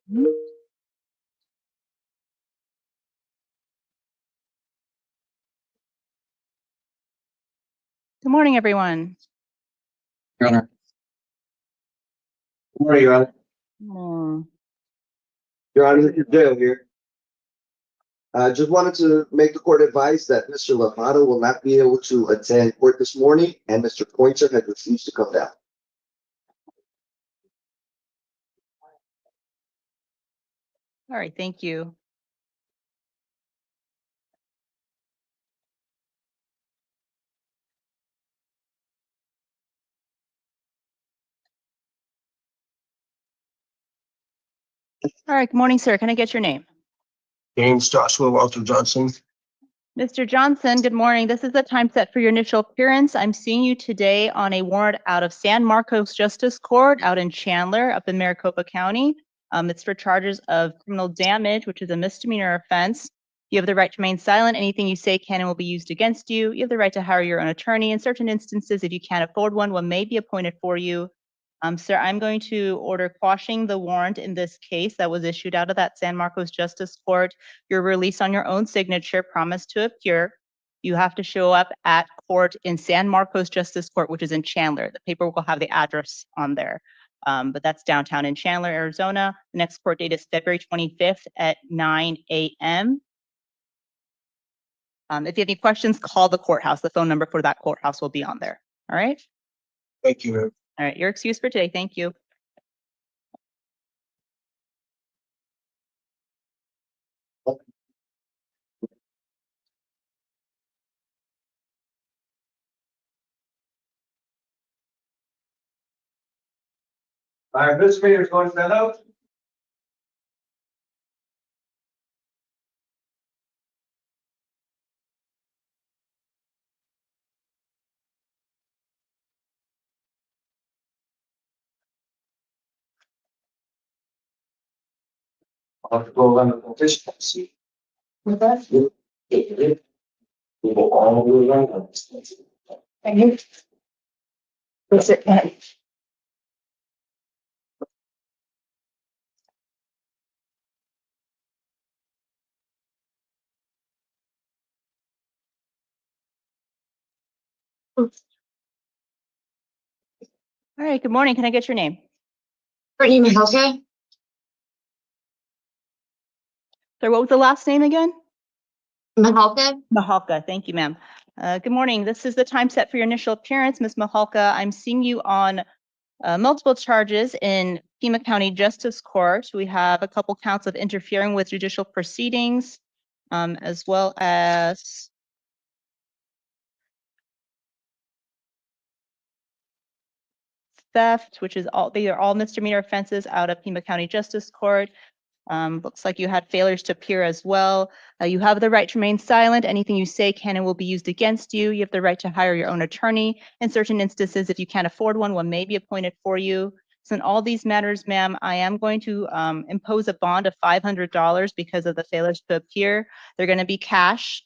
Good morning, everyone. Your Honor. Good morning, Your Honor. Your Honor, this is Jail here. I just wanted to make the court advise that Mr. Lomado will not be able to attend court this morning, and Mr. Pointer has refused to come down. All right, thank you. All right, good morning, sir. Can I get your name? James Joshua Walter Johnson. Mr. Johnson, good morning. This is the time set for your initial appearance. I'm seeing you today on a warrant out of San Marcos Justice Court out in Chandler, up in Maricopa County. It's for charges of criminal damage, which is a misdemeanor offense. You have the right to remain silent. Anything you say can and will be used against you. You have the right to hire your own attorney. In certain instances, if you can't afford one may be appointed for you. Sir, I'm going to order quashing the warrant in this case that was issued out of that San Marcos Justice Court. Your release on your own signature, promise to appear. You have to show up at court in San Marcos Justice Court, which is in Chandler. The paperwork will have the address on there. But that's downtown in Chandler, Arizona. The next court date is February 25th at 9 a.m. If you have any questions, call the courthouse. The phone number for that courthouse will be on there. All right? Thank you, ma'am. All right, you're excused for today. Thank you. Our investigator is going to stand up. I'll have to go around the consistency. With that? We will all be around. Thank you. That's it. All right, good morning. Can I get your name? Brittany Mahula. So what was the last name again? Mahula. Mahalka. Thank you, ma'am. Good morning. This is the time set for your initial appearance, Ms. Mahalka. I'm seeing you on multiple charges in Pima County Justice Court. We have a couple counts of interfering with judicial proceedings, as well as theft, which is they are all misdemeanor offenses out of Pima County Justice Court. Looks like you had failures to appear as well. You have the right to remain silent. Anything you say can and will be used against you. You have the right to hire your own attorney. In certain instances, if you can't afford one may be appointed for you. So in all these matters, ma'am, I am going to impose a bond of $500 because of the failures to appear. They're going to be cash.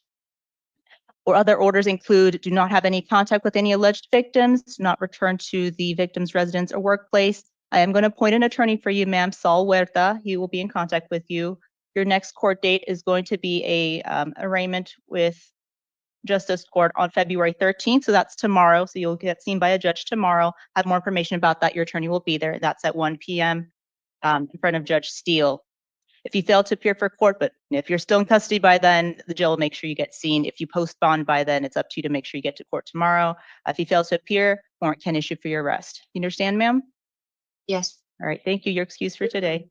Or other orders include: do not have any contact with any alleged victims, do not return to the victim's residence or workplace. I am going to appoint an attorney for you, ma'am, Saul Huerta. He will be in contact with you. Your next court date is going to be a arraignment with Justice Court on February 13th. So that's tomorrow. So you'll get seen by a judge tomorrow. Have more information about that. Your attorney will be there. That's at 1 p.m. In front of Judge Sisle. If you fail to appear for court, but if you're still in custody by then, the jail will make sure you get seen. If you post bond by then, it's up to you to make sure you get to court tomorrow. If you fail to appear, warrant can issue for your arrest. You understand, ma'am? Yes. All right, thank you. You're excused for today.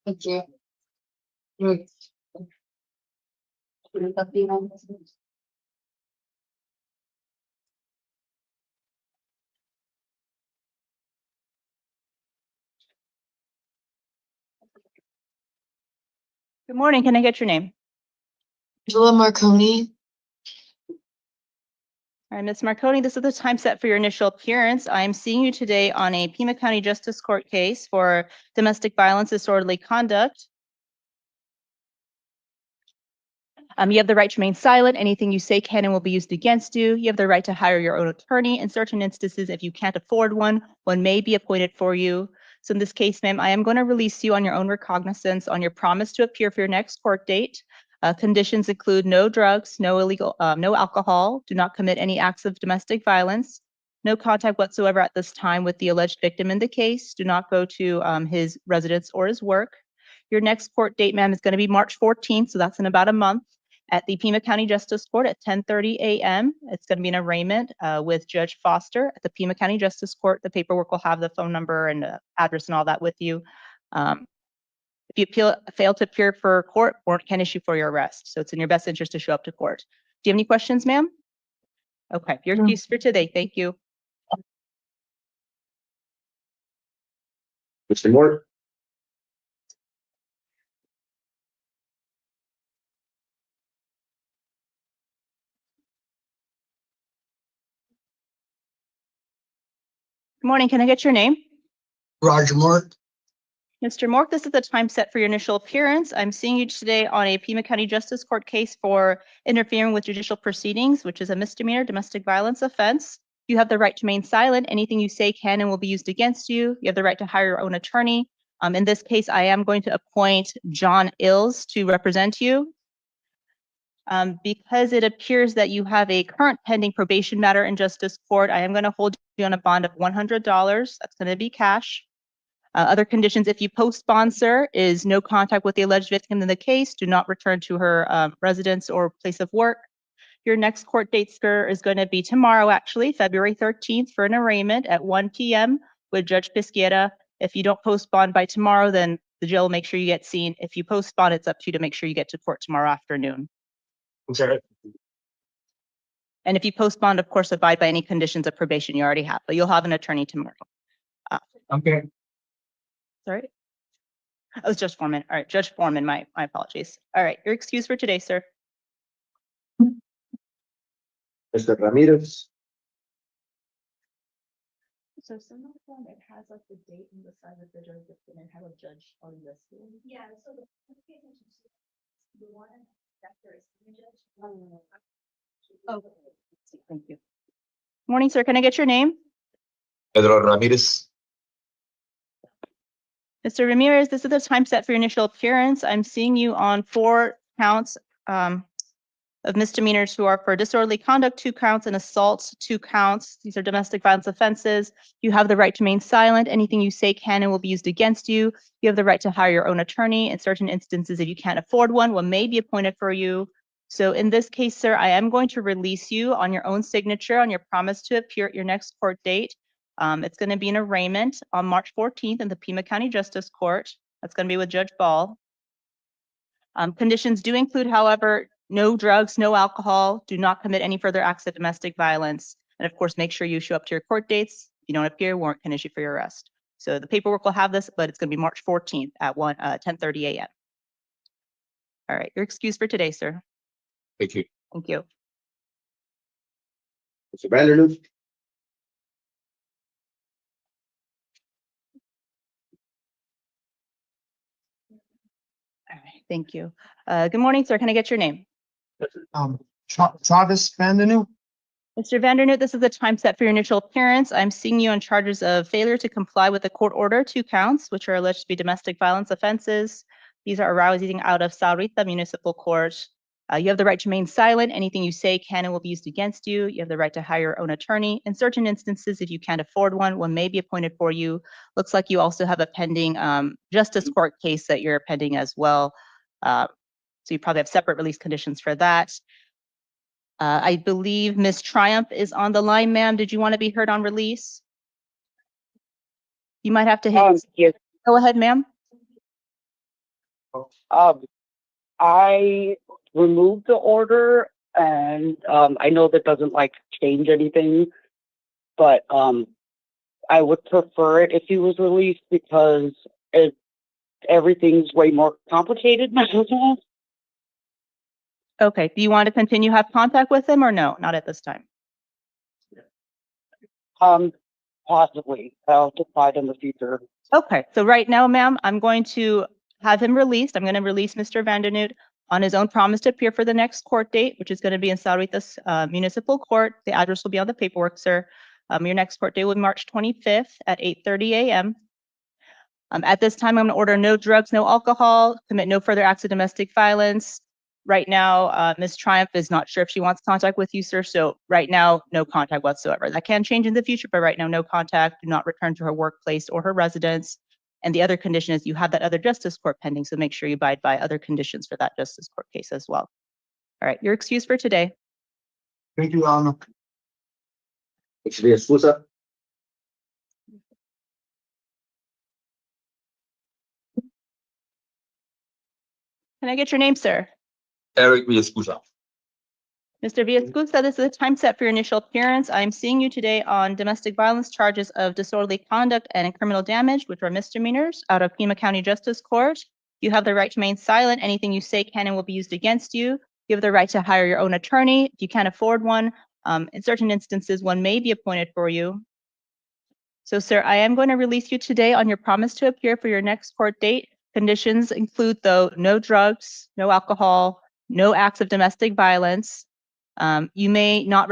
Thank you. Good morning. Can I get your name? Angela Marconi. All right, Ms. Marconi, this is the time set for your initial appearance. I'm seeing you today on a Pima County Justice Court case for domestic violence, disorderly conduct. You have the right to remain silent. Anything you say can and will be used against you. You have the right to hire your own attorney. In certain instances, if you can't afford one may be appointed for you. So in this case, ma'am, I am going to release you on your own recognizance on your promise to appear for your next court date. Conditions include no drugs, no alcohol, do not commit any acts of domestic violence, no contact whatsoever at this time with the alleged victim in the case, do not go to his residence or his work. Your next court date, ma'am, is going to be March 14th, so that's in about a month, at the Pima County Justice Court at 10:30 a.m. It's going to be an arraignment with Judge Foster at the Pima County Justice Court. The paperwork will have the phone number and address and all that with you. If you fail to appear for court, warrant can issue for your arrest. So it's in your best interest to show up to court. Do you have any questions, ma'am? Okay, you're excused for today. Thank you. Mr. Mor? Good morning. Can I get your name? Roger Mor. Mr. Mork, this is the time set for your initial appearance. I'm seeing you today on a Pima County Justice Court case for interfering with judicial proceedings, which is a misdemeanor domestic violence offense. You have the right to remain silent. Anything you say can and will be used against you. You have the right to hire your own attorney. In this case, I am going to appoint John Ills to represent you. Because it appears that you have a current pending probation matter in justice court, I am going to hold you on a bond of $100. That's going to be cash. Other conditions, if you post-sponsor, is no contact with the alleged victim in the case, do not return to her residence or place of work. Your next court date, sir, is going to be tomorrow, actually, February 13th, for an arraignment at 1 p.m. with Judge Piscietta. If you don't post-bond by tomorrow, then the jail will make sure you get seen. If you post-bond, it's up to you to make sure you get to court tomorrow afternoon. I'm sorry. And if you post-bond, of course, abide by any conditions of probation you already have, but you'll have an attorney tomorrow. Okay. Sorry. Oh, Judge Foreman. All right, Judge Foreman, my apologies. All right, you're excused for today, sir. Mr. Ramirez? So some of them, it has like the date and the size of the judge and have a judge on this. Yeah, so the one after is the judge. Oh, thank you. Morning, sir. Can I get your name? Pedro Ramirez. Mr. Ramirez, this is the time set for your initial appearance. I'm seeing you on 4 counts of misdemeanors who are for disorderly conduct, 2 counts, and assault, 2 counts. These are domestic violence offenses. You have the right to remain silent. Anything you say can and will be used against you. You have the right to hire your own attorney. In certain instances, if you can't afford one may be appointed for you. So in this case, sir, I am going to release you on your own signature on your promise to appear at your next court date. It's going to be an arraignment on March 14th in the Pima County Justice Court. That's going to be with Judge Ball. Conditions do include, however, no drugs, no alcohol, do not commit any further acts of domestic violence, and of course, make sure you show up to your court dates. If you don't appear, warrant can issue for your arrest. So the paperwork will have this, but it's going to be March 14th at 10:30 a.m. All right, you're excused for today, sir. Thank you. Thank you. Mr. Bandu? All right, thank you. Good morning, sir. Can I get your name? Travis Bandu. Mr. Vandernoot, this is the time set for your initial appearance. I'm seeing you on charges of failure to comply with a court order, 2 counts, which are alleged to be domestic violence offenses. These are arising out of Saurita Municipal Court. You have the right to remain silent. Anything you say can and will be used against you. You have the right to hire your own attorney. In certain instances, if you can't afford one may be appointed for you. Looks like you also have a pending justice court case that you're pending as well. So you probably have separate release conditions for that. I believe Ms. Triumph is on the line, ma'am. Did you want to be heard on release? You might have to hit. Yes. Go ahead, ma'am. I removed the order, and I know that doesn't like change anything, but I would prefer it if he was released because everything's way more complicated now. Okay. Do you want to continue have contact with him or no? Not at this time. Possibly. I'll decide in the future. Okay. So right now, ma'am, I'm going to have him released. I'm going to release Mr. Vandernoot on his own promise to appear for the next court date, which is going to be in Saurita's Municipal Court. The address will be on the paperwork, sir. Your next court date will be March 25th at 8:30 a.m. At this time, I'm going to order no drugs, no alcohol, commit no further acts of domestic violence. Right now, Ms. Triumph is not sure if she wants contact with you, sir. So right now, no contact whatsoever. That can change in the future, but right now, no contact. Do not return to her workplace or her residence. And the other condition is you have that other justice court pending, so make sure you abide by other conditions for that justice court case as well. All right, you're excused for today. Thank you, Your Honor. Exhibit Vusa. Can I get your name, sir? Eric Villascusa. Mr. Villascusa, this is the time set for your initial appearance. I'm seeing you today on domestic violence charges of disorderly conduct and criminal damage, which are misdemeanors, out of Pima County Justice Court. You have the right to remain silent. Anything you say can and will be used against you. You have the right to hire your own attorney if you can't afford one. In certain instances, one may be appointed for you. So, sir, I am going to release you today on your promise to appear for your next court date. Conditions include, though, no drugs, no alcohol, no acts of domestic violence. You may not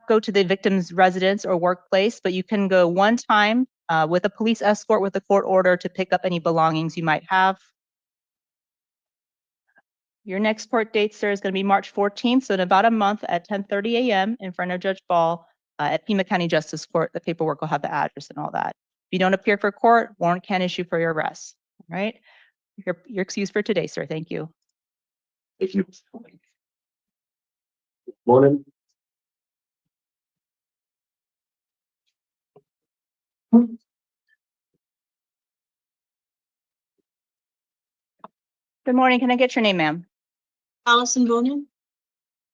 go to the victim's residence or workplace, but you can go one time with a police escort with a court order to pick up any belongings you might have. Your next court date, sir, is going to be March 14th, so in about a month at 10:30 a.m. in front of Judge Ball at Pima County Justice Court. The paperwork will have the address and all that. If you don't appear for court, warrant can issue for your arrest. All right? You're excused for today, sir. Thank you. Thank you. Morning. Good morning. Can I get your name, ma'am? Alison Bon.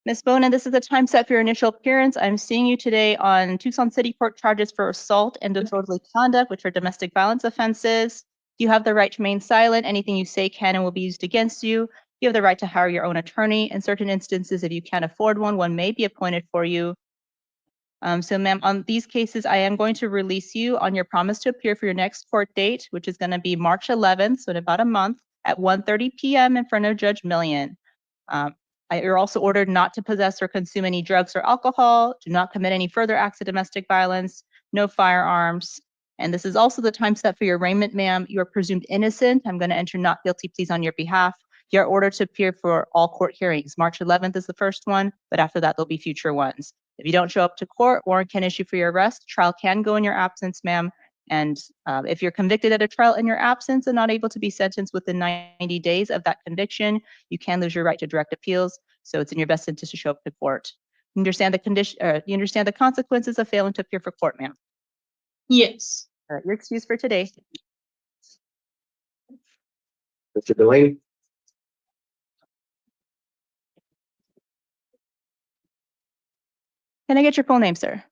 Ms. Bonin, this is the time set for your initial appearance. I'm seeing you today on Tucson City Court charges for assault and disorderly conduct, which are domestic violence offenses. You have the right to remain silent. Anything you say can and will be used against you. You have the right to hire your own attorney. In certain instances, if you can't afford one, one may be appointed for you. So, ma'am, on these cases, I am going to release you on your promise to appear for your next court date, which is going to be March 11th, so in about a month, at 1:30 p.m. in front of Judge Million. You're also ordered not to possess or consume any drugs or alcohol, do not commit any further acts of domestic violence, no firearms. And this is also the time set for your arraignment, ma'am. You are presumed innocent. I'm going to enter not guilty pleas on your behalf. You are ordered to appear for all court hearings. March 11th is the first one, but after that, there'll be future ones. If you don't show up to court, warrant can issue for your arrest. Trial can go in your absence, ma'am. And if you're convicted at a trial in your absence and not able to be sentenced within 90 days of that conviction, you can lose your right to direct appeals. So it's in your best interest to show up to court. You understand the condition? You understand the consequences of failing to appear for court, ma'am? Yes. You're excused for today. Mr. Delany. Can I get your full name, sir?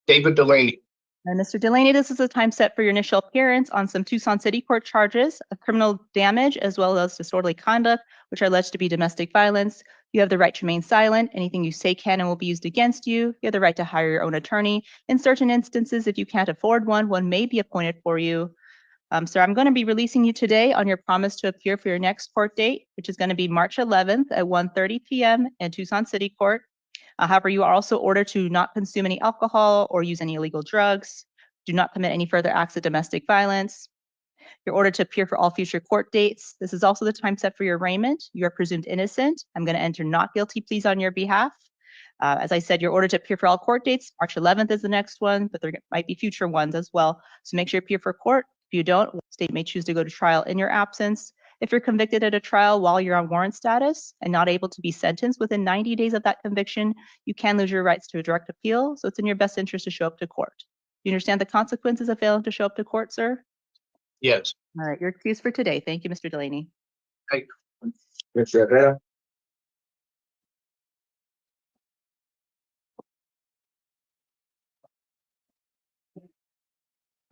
David Delany. And Mr. Delany, this is the time set for your initial appearance on some Tucson City Court charges of criminal damage as well as disorderly conduct, which are alleged to be domestic violence. You have the right to remain silent. Anything you say can and will be used against you. You have the right to hire your own attorney. In certain instances, if you can't afford one, one may be appointed for you. Sir, I'm going to be releasing you today on your promise to appear for your next court date, which is going to be March 11th at 1:30 p.m. in Tucson City Court. However, you are also ordered to not consume any alcohol or use any illegal drugs. Do not commit any further acts of domestic violence. You're ordered to appear for all future court dates. This is also the time set for your arraignment. You are presumed innocent. I'm going to enter not guilty pleas on your behalf. As I said, you're ordered to appear for all court dates. March 11th is the next one, but there might be future ones as well. So make sure you appear for court. If you don't, the state may choose to go to trial in your absence. If you're convicted at a trial while you're on warrant status and not able to be sentenced within 90 days of that conviction, you can lose your rights to a direct appeal. So it's in your best interest to show up to court. You understand the consequences of failing to show up to court, sir? Yes. All right, you're excused for today. Thank you, Mr. Delany. Mr. Herrera.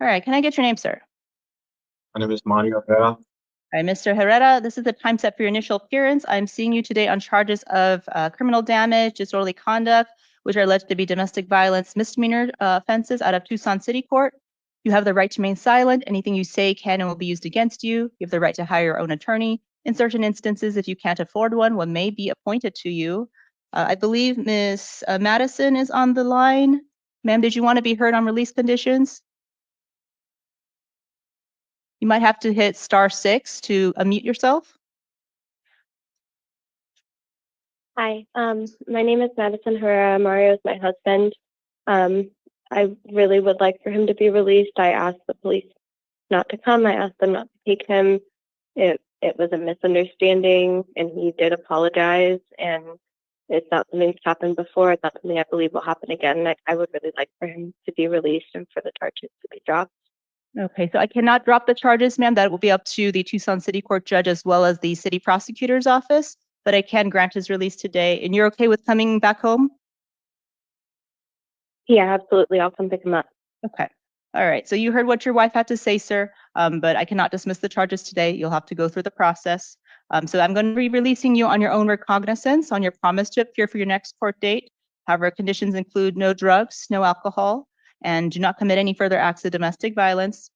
All right, can I get your name, sir? My name is Manuel Hera. All right, Mr. Herrera, this is the time set for your initial appearance. I'm seeing you today on charges of criminal damage, disorderly conduct, which are alleged to be domestic violence misdemeanor offenses out of Tucson City Court. You have the right to remain silent. Anything you say can and will be used against you. You have the right to hire your own attorney. In certain instances, if you can't afford one, one may be appointed to you. I believe Ms. Madison is on the line. Ma'am, did you want to be heard on release conditions? You might have to hit *6 to unmute yourself. Hi, my name is Madison Herrera. Mario is my husband. I really would like for him to be released. I asked the police not to come. I asked them not to take him. It was a misunderstanding, and he did apologize. And it's not something that's happened before. It's not something I believe will happen again. I would really like for him to be released and for the charges to be dropped. Okay, so I cannot drop the charges, ma'am. That will be up to the Tucson City Court judge as well as the city prosecutor's office, but I can grant his release today. And you're okay with coming back home? Yeah, absolutely. I'll come pick him up. Okay. All right. So you heard what your wife had to say, sir, but I cannot dismiss the charges today. You'll have to go through the process. So I'm going to be releasing you on your own recognizance, on your promise to appear for your next court date. However, conditions include no drugs, no alcohol, and do not commit any further acts of domestic violence.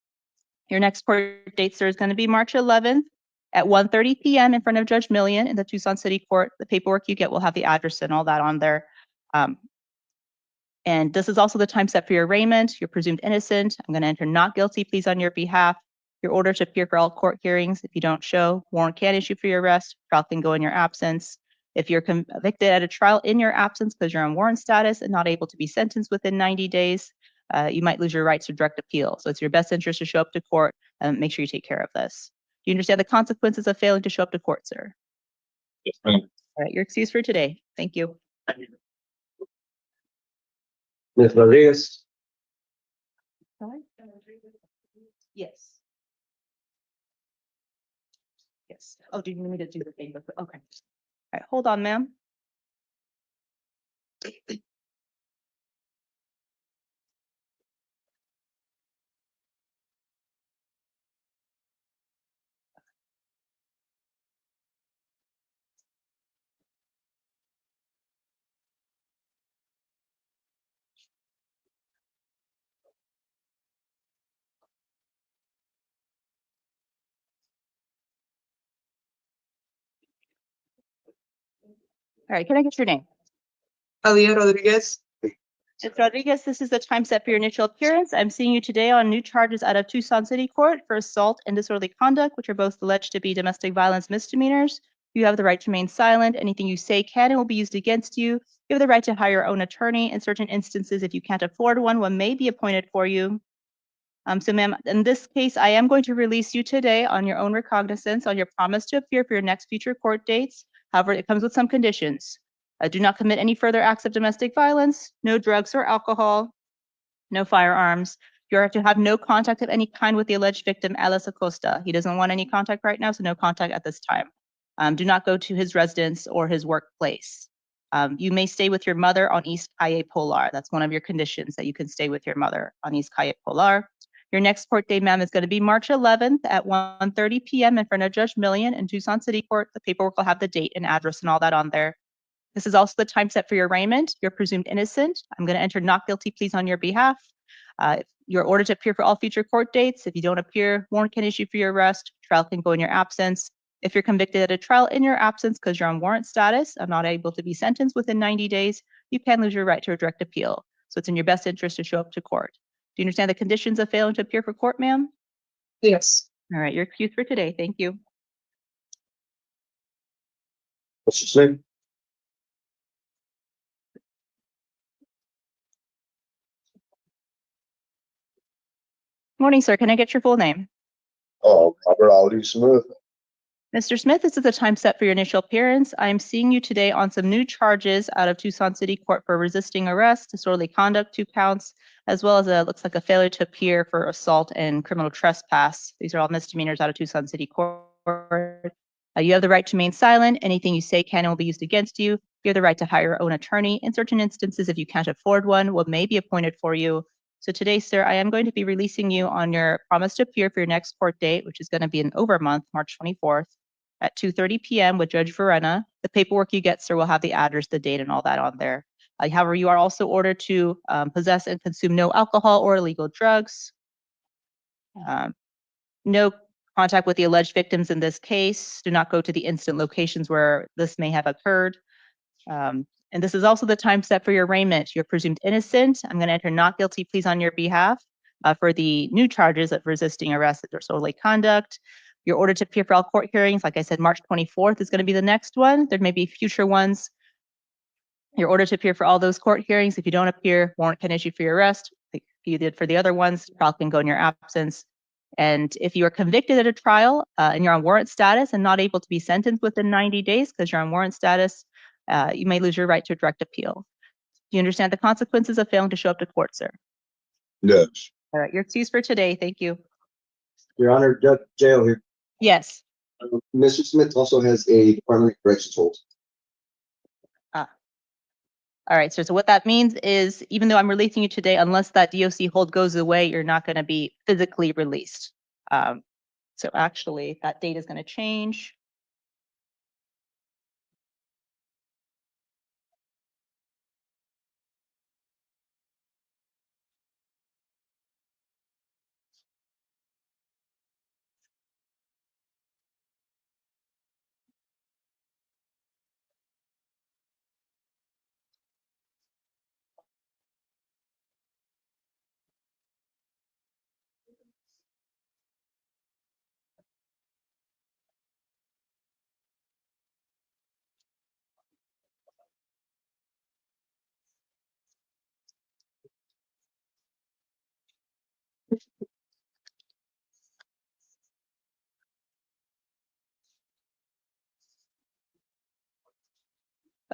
Your next court date, sir, is going to be March 11th at 1:30 p.m. in front of Judge Millian in the Tucson City Court. The paperwork you get will have the address and all that on there. And this is also the time set for your arraignment. You're presumed innocent. I'm going to enter not guilty pleas on your behalf. Your order to appear for all court hearings. If you don't show, warrant can issue for your arrest. Trial can go in your absence. If you're convicted at a trial in your absence because you're on warrant status and not able to be sentenced within 90 days, you might lose your rights to direct appeal. So it's your best interest to show up to court and make sure you take care of this. Do you understand the consequences of failing to show up to court, sir? Yes, ma'am. All right, you're excused for today. Thank you. Ms. Rodriguez. Yes. Yes. Oh, do you need me to do the thing? Okay. All right, hold on, ma'am. All right, can I get your name? Aliyah Rodriguez. Ms. Rodriguez, this is the time set for your initial appearance. I'm seeing you today on new charges out of Tucson City Court for assault and disorderly conduct, which are both alleged to be domestic violence misdemeanors. You have the right to remain silent. Anything you say can and will be used against you. You have the right to hire your own attorney. In certain instances, if you can't afford one may be appointed for you. So ma'am, in this case, I am going to release you today on your own recognizance on your promise to appear for your next future court dates. However, it comes with some conditions. Do not commit any further acts of domestic violence, no drugs or alcohol, no firearms. You are to have no contact of any kind with the alleged victim, Alissa Costa. He doesn't want any contact right now, so no contact at this time. Do not go to his residence or his workplace. You may stay with your mother on East Calle Polar. That's one of your conditions, that you can stay with your mother on East Calle Polar. Your next court date, ma'am, is going to be March 11th at 1:30 p.m. in front of Judge Millian in Tucson City Court. The paperwork will have the date and address and all that on there. This is also the time set for your arraignment. You're presumed innocent. I'm going to enter not guilty pleas on your behalf. You're ordered to appear for all future court dates. If you don't appear, warrant can issue for your arrest. Trial can go in your absence. If you're convicted at a trial in your absence because you're on warrant status and not able to be sentenced within 90 days, you can lose your right to a direct appeal. So it's in your best interest to show up to court. Do you understand the conditions of failing to appear for court, ma'am? Yes. All right, you're excused for today. Thank you. What's your name? Morning, sir. Can I get your full name? Robert Ali Smith. Mr. Smith, this is the time set for your initial appearance. I'm seeing you today on some new charges out of Tucson City Court for resisting arrest, disorderly conduct, 2 counts, as well as looks like a failure to appear for assault and criminal trespass. These are all misdemeanors out of Tucson City Court. You have the right to remain silent. Anything you say can and will be used against you. You have the right to hire your own attorney. In certain instances, if you can't afford one may be appointed for you. So today, sir, I am going to be releasing you on your promise to appear for your next court date, which is going to be in over a month, March 24th at 2:30 p.m. with Judge Verena. The paperwork you get, sir, will have the address, the date, and all that on there. However, you are also ordered to possess and consume no alcohol or illegal drugs. No contact with the alleged victims in this case. Do not go to the instant locations where this may have occurred. And this is also the time set for your arraignment. You're presumed innocent. I'm going to enter not guilty pleas on your behalf. for the new charges of resisting arrest or disorderly conduct. You're ordered to appear for all court hearings. Like I said, March 24th is going to be the next one. There may be future ones. You're ordered to appear for all those court hearings. If you don't appear, warrant can issue for your arrest. Like you did for the other ones, trial can go in your absence. And if you are convicted at a trial and you're on warrant status and not able to be sentenced within 90 days because you're on warrant status, you may lose your right to a direct appeal. Do you understand the consequences of failing to show up to court, sir? Yes. All right, you're excused for today. Thank you. Your Honor, Judge Jail here. Yes. Mr. Smith also has a Department of Corrections hold. All right, sir. So what that means is, even though I'm releasing you today, unless that DOC hold goes away, you're not going to be physically released. So actually, that date is going to change.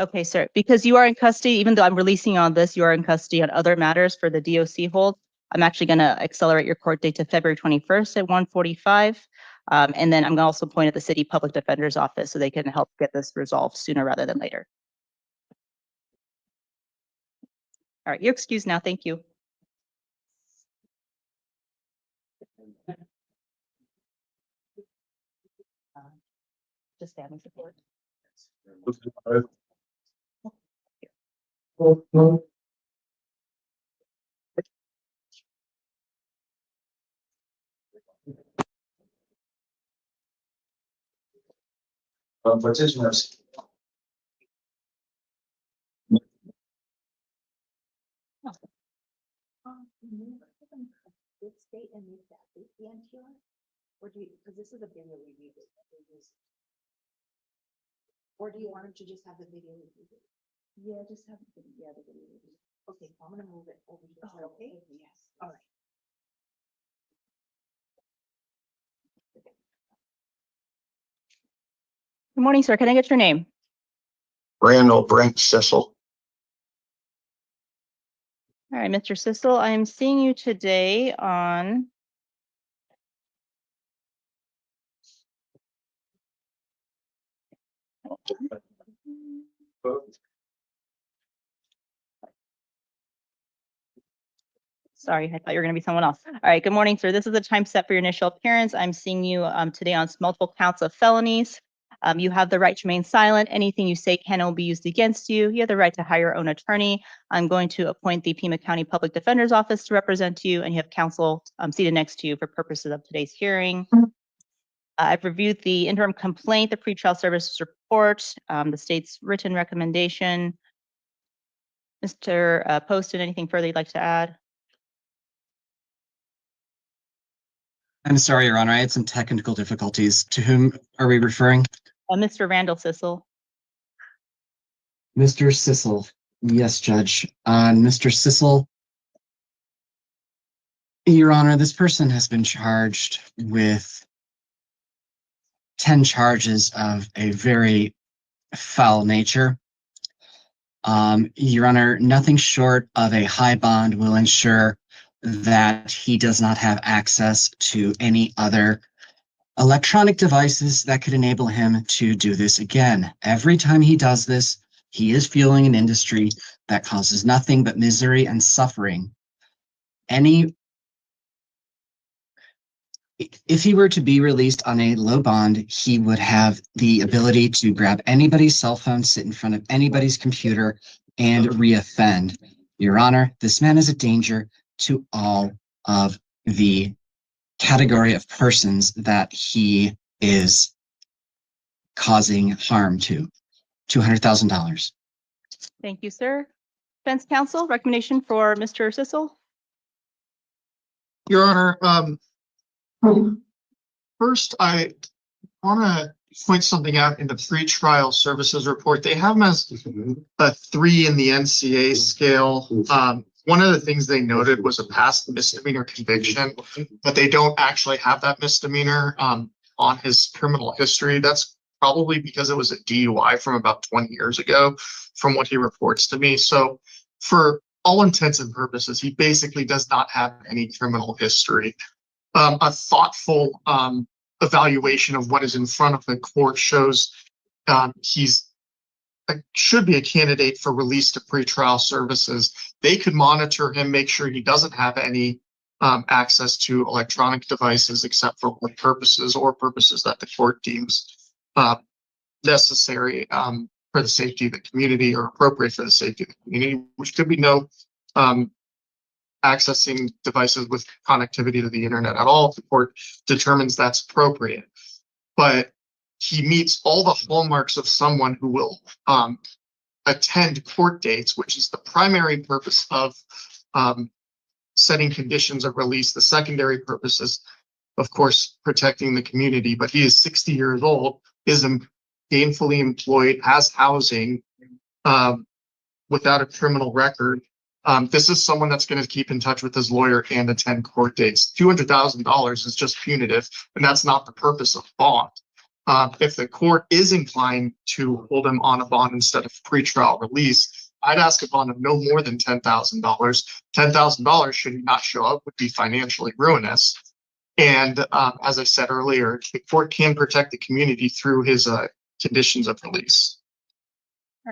Okay, sir. Because you are in custody, even though I'm releasing you on this, you are in custody on other matters for the DOC hold. I'm actually going to accelerate your court date to February 21st at 1:45. And then I'm going to also point at the city public defender's office so they can help get this resolved sooner rather than later. All right, you're excused now. Thank you. Just family support. Petitioners. Or do you, because this is a video review. Or do you want him to just have the video review? Yeah, just have the video review. Okay, I'm gonna move it over here. Okay? Yes. All right. Good morning, sir. Can I get your name? Randall Brent Sisle. All right, Mr. Sisle, I am seeing you today on sorry, I thought you were going to be someone else. All right, good morning, sir. This is the time set for your initial appearance. I'm seeing you today on multiple counts of felonies. You have the right to remain silent. Anything you say can and will be used against you. You have the right to hire your own attorney. I'm going to appoint the Pima County Public Defender's Office to represent you, and you have counsel seated next to you for purposes of today's hearing. I've reviewed the interim complaint, the pretrial services report, the state's written recommendation. Mr. Poston, anything further you'd like to add? I'm sorry, Your Honor, I had some technical difficulties. To whom are we referring? Mr. Randall Sisle. Mr. Sisle. Yes, Judge. Mr. Sisle, Your Honor, this person has been charged with 10 charges of a very foul nature. Your Honor, nothing short of a high bond will ensure that he does not have access to any other electronic devices that could enable him to do this again. Every time he does this, he is fueling an industry that causes nothing but misery and suffering. If he were to be released on a low bond, he would have the ability to grab anybody's cell phone, sit in front of anybody's computer, and reoffend. Your Honor, this man is a danger to all of the category of persons that he is causing harm to. $200,000. Thank you, sir. Defense counsel, recommendation for Mr. Sisle? Your Honor, first I want to point something out in the pretrial services report. They have him as a 3 in the NCA scale. One of the things they noted was a past misdemeanor conviction, but they don't actually have that misdemeanor on his criminal history. That's probably because it was a DUI from about 20 years ago, from what he reports to me. So for all intents and purposes, he basically does not have any criminal history. A thoughtful evaluation of what is in front of the court shows should be a candidate for release to pretrial services. They could monitor him, make sure he doesn't have any access to electronic devices except for work purposes or purposes that the court deems necessary for the safety of the community or appropriate for the safety of the community, which could be no accessing devices with connectivity to the internet at all if the court determines that's appropriate. But he meets all the hallmarks of someone who will attend court dates, which is the primary purpose of setting conditions of release. The secondary purpose is, of course, protecting the community. But he is 60 years old, is gainfully employed, has housing, without a criminal record. This is someone that's going to keep in touch with his lawyer and attend court dates. $200,000 is just punitive, and that's not the purpose of bond. If the court is inclined to hold him on a bond instead of pretrial release, I'd ask a bond of no more than $10,000. $10,000, should he not show up, would be financially ruinous. And as I said earlier, the court can protect the community through his conditions of release.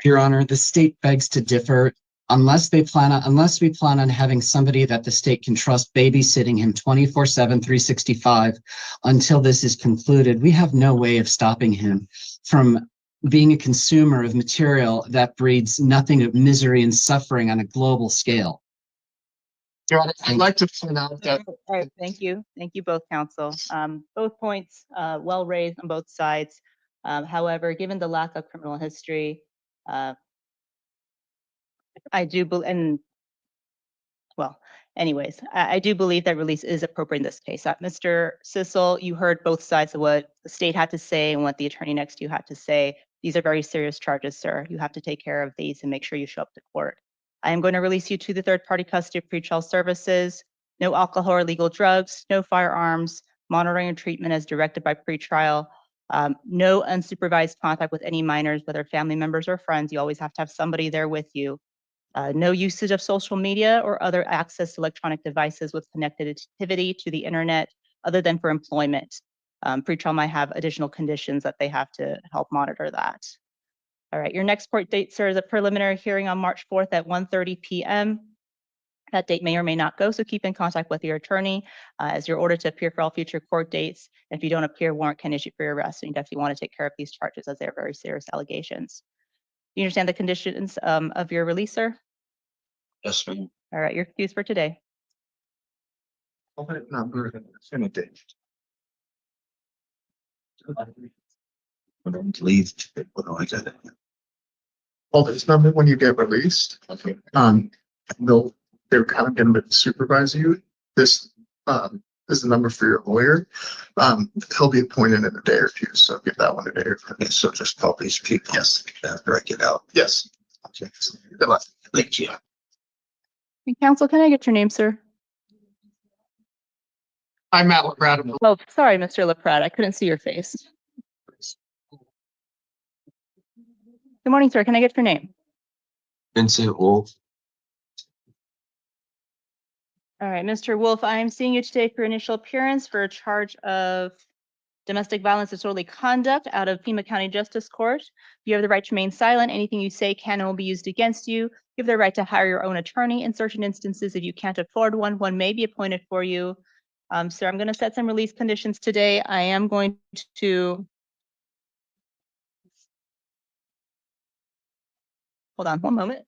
Your Honor, the state begs to differ. Unless we plan on having somebody that the state can trust babysitting him 24/7, 365 until this is concluded, we have no way of stopping him from being a consumer of material that breeds nothing but misery and suffering on a global scale. Your Honor, I'd like to point out that. All right, thank you. Thank you both, counsel. Both points well raised on both sides. However, given the lack of criminal history, I do believe, I do believe that release is appropriate in this case. Mr. Sisle, you heard both sides of what the state had to say and what the attorney next to you had to say. These are very serious charges, sir. You have to take care of these and make sure you show up to court. I am going to release you to the third-party custody of pretrial services. No alcohol or illegal drugs, no firearms, monitoring and treatment as directed by pretrial. No unsupervised contact with any minors, whether family members or friends. You always have to have somebody there with you. No usage of social media or other access to electronic devices with connectivity to the internet other than for employment. Pretrial might have additional conditions that they have to help monitor that. All right, your next court date, sir, is a preliminary hearing on March 4th at 1:30 p.m. That date may or may not go, so keep in contact with your attorney as you're ordered to appear for all future court dates. And if you don't appear, warrant can issue for your arrest, and you definitely want to take care of these charges as they're very serious allegations. Do you understand the conditions of your release, sir? Yes, ma'am. All right, you're excused for today. Leave. Well, this number when you get released, they're kind of going to supervise you. This is the number for your lawyer. He'll be appointed in a day or two, so give that one a day or two. So just call these people. Yes. After I get out. Yes. Okay. Good luck. Thank you. Hey, counsel, can I get your name, sir? I'm Matt LaPrada. Oh, sorry, Mr. LaPrada. I couldn't see your face. Good morning, sir. Can I get your name? Vincent Wolf. All right, Mr. Wolf, I am seeing you today for initial appearance for a charge of domestic violence disorderly conduct out of Pima County Justice Court. You have the right to remain silent. Anything you say can and will be used against you. You have the right to hire your own attorney. In certain instances, if you can't afford one, one may be appointed for you. Sir, I'm going to set some release conditions today. I am going to hold on one moment.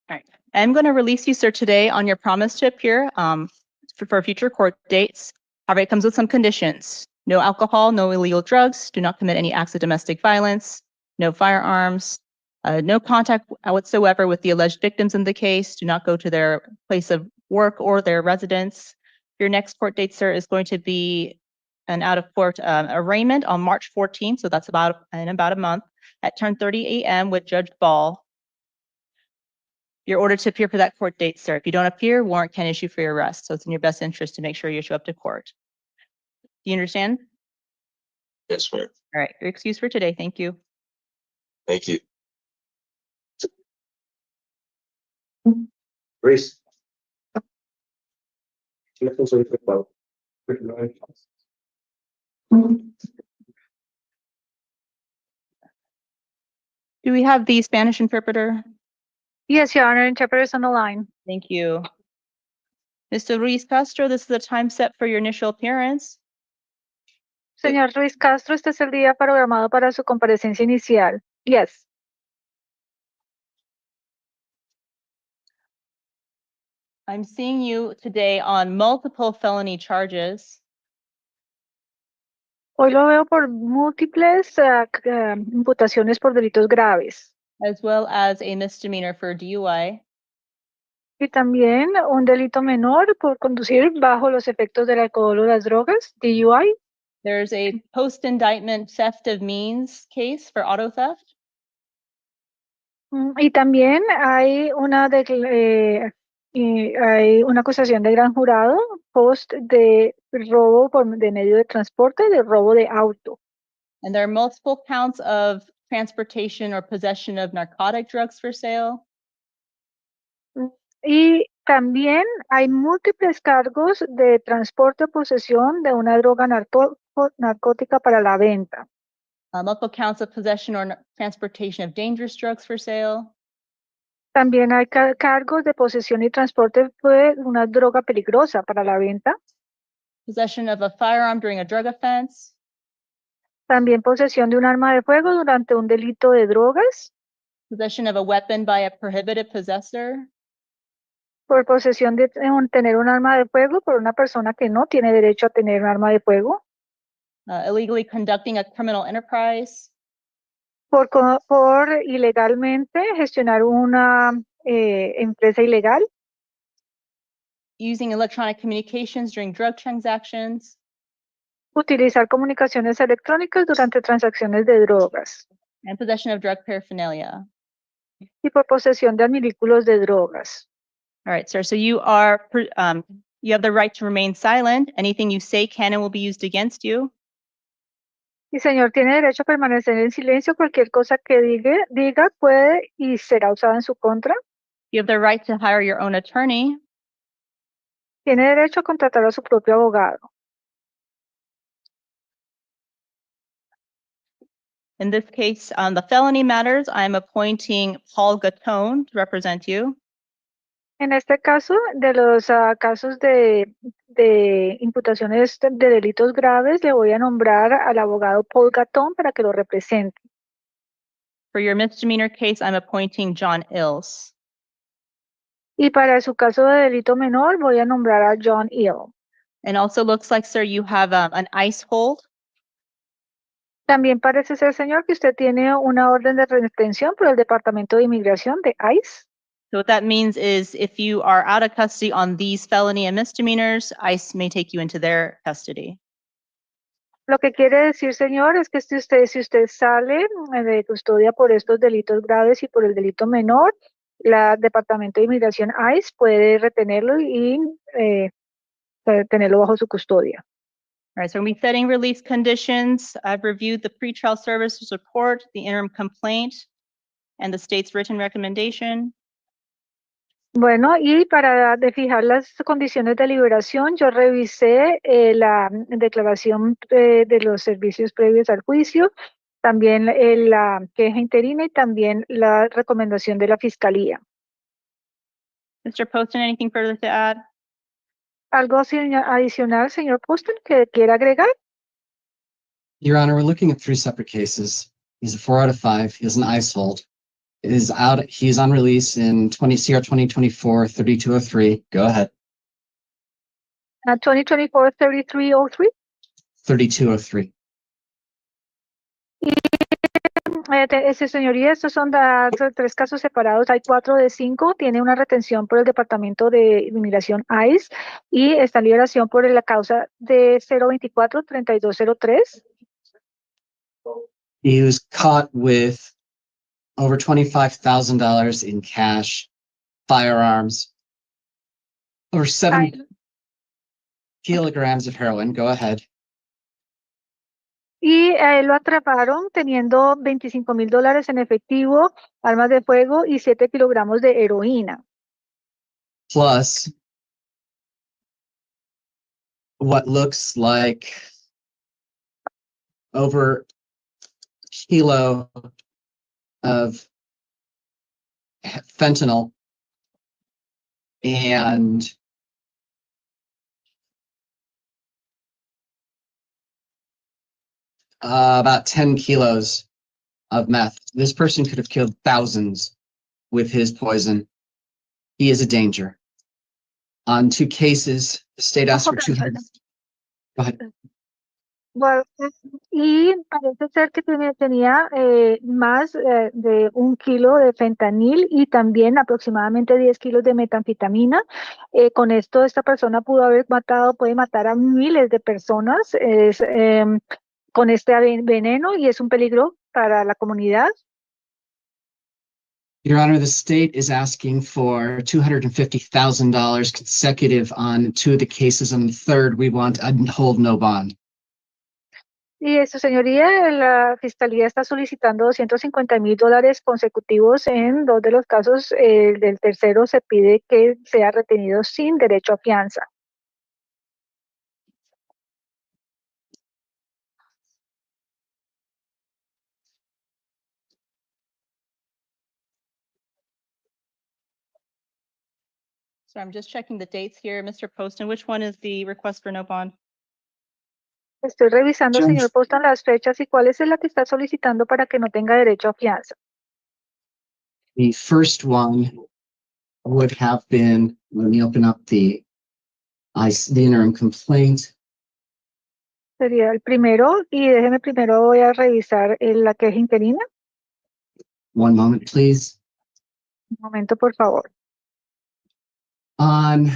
All right, I'm going to release you, sir, today on your promise to appear for future court dates. However, it comes with some conditions. No alcohol, no illegal drugs, do not commit any acts of domestic violence, no firearms, no contact whatsoever with the alleged victims in the case. Do not go to their place of work or their residence. Your next court date, sir, is going to be an out-of-court arraignment on March 14th, so that's in about a month, at 10:30 a.m. with Judge Ball. You're ordered to appear for that court date, sir. If you don't appear, warrant can issue for your arrest. So it's in your best interest to make sure you show up to court. Do you understand? Yes, ma'am. All right, you're excused for today. Thank you. Thank you. Grace. Do we have the Spanish interpreter? Yes, Your Honor, interpreter's on the line. Thank you. Mr. Ruiz Castro, this is the time set for your initial appearance. Señor Ruiz Castro, este es el día programado para su comparecencia inicial. Yes. I'm seeing you today on multiple felony charges. Hoy lo veo por múltiples imputaciones por delitos graves. As well as a misdemeanor for DUI. Y también un delito menor por conducir bajo los efectos del alcohol o las drogas, DUI. There's a post-indictment theft of means case for auto theft. Y también hay una acusación de gran jurado post de robo de medio de transporte, de robo de auto. And there are multiple counts of transportation or possession of narcotic drugs for sale. Y también hay múltiples cargos de transporte o posesión de una droga narcótica para la venta. Multiple counts of possession or transportation of dangerous drugs for sale. También hay cargos de posesión y transporte de una droga peligrosa para la venta. Possession of a firearm during a drug offense. También posesión de un arma de fuego durante un delito de drogas. Possession of a weapon by a prohibited possessor. Por posesión de tener un arma de fuego por una persona que no tiene derecho a tener un arma de fuego. Illegally conducting a criminal enterprise. Por ilegalmente gestionar una empresa ilegal. Using electronic communications during drug transactions. Utilizar comunicaciones electrónicas durante transacciones de drogas. And possession of drug paraphernalia. Y por posesión de artículos de drogas. All right, sir. So you have the right to remain silent. Anything you say can and will be used against you. Y señor, tiene derecho a permanecer en silencio. Cualquier cosa que diga puede y será usada en su contra. You have the right to hire your own attorney. Tiene derecho a contratar a su propio abogado. In this case, on the felony matters, I'm appointing Paul Gatone to represent you. En este caso, de los casos de imputaciones de delitos graves, le voy a nombrar al abogado Paul Gatone para que lo represente. For your misdemeanor case, I'm appointing John Ills. Y para su caso de delito menor, voy a nombrar a John Ill. And also looks like, sir, you have an ICE hold. También parece ser, señor, que usted tiene una orden de retención por el Departamento de Inmigración de ICE. So what that means is if you are out of custody on these felony and misdemeanors, ICE may take you into their custody. Lo que quiere decir, señor, es que si usted sale de custodia por estos delitos graves y por el delito menor, el Departamento de Inmigración ICE puede retenerlo y tenerlo bajo su custodia. All right, so we'll be setting release conditions. I've reviewed the pretrial services report, the interim complaint, and the state's written recommendation. Bueno, y para fijar las condiciones de liberación, yo revisé la declaración de los servicios previos al juicio, también la queja interina y también la recomendación de la fiscalía. Mr. Poston, anything further to add? ¿Algo adicional, señor Poston, que quiera agregar? Your Honor, we're looking at 3 separate cases. He's a 4 out of 5. He has an ICE hold. He's on release in CR 2024-3203. Go ahead. 2024-3303? 3203. señoría, estos son tres casos separados. Hay 4 de 5. Tiene una retención por el Departamento de Inmigración ICE y está en liberación por la causa de 024-3203. He was caught with over $25,000 in cash, firearms, over 7 kilograms of heroin. Go ahead. Y lo atraparon teniendo $25,000 en efectivo, armas de fuego y 7 kilogramos de heroína. Plus what looks like over a kilo of fentanyl and about 10 kilos of meth. This person could have killed thousands with his poison. He is a danger. On 2 cases, the state asked for 200. Go ahead. Bueno, y parece ser que tenía más de 1 kilo de fentanil y también aproximadamente 10 kilos de metanfetamina. Con esto, esta persona puede matar a miles de personas con este veneno y es un peligro para la comunidad. Your Honor, the state is asking for $250,000 consecutive on 2 of the cases. On the third, we want a hold no bond. Y su señoría, la fiscalía está solicitando $250,000 consecutivos en 2 de los casos. Del tercero se pide que sea retenido sin derecho a fianza. So I'm just checking the dates here. Mr. Poston, which one is the request for no bond? Estoy revisando, Judge. señor Poston, las fechas y cuál es la que está solicitando para que no tenga derecho a fianza. The first one would have been, let me open up the interim complaint. Sería el primero y déjeme primero voy a revisar la queja interina. One moment, please. Un momento, por favor. On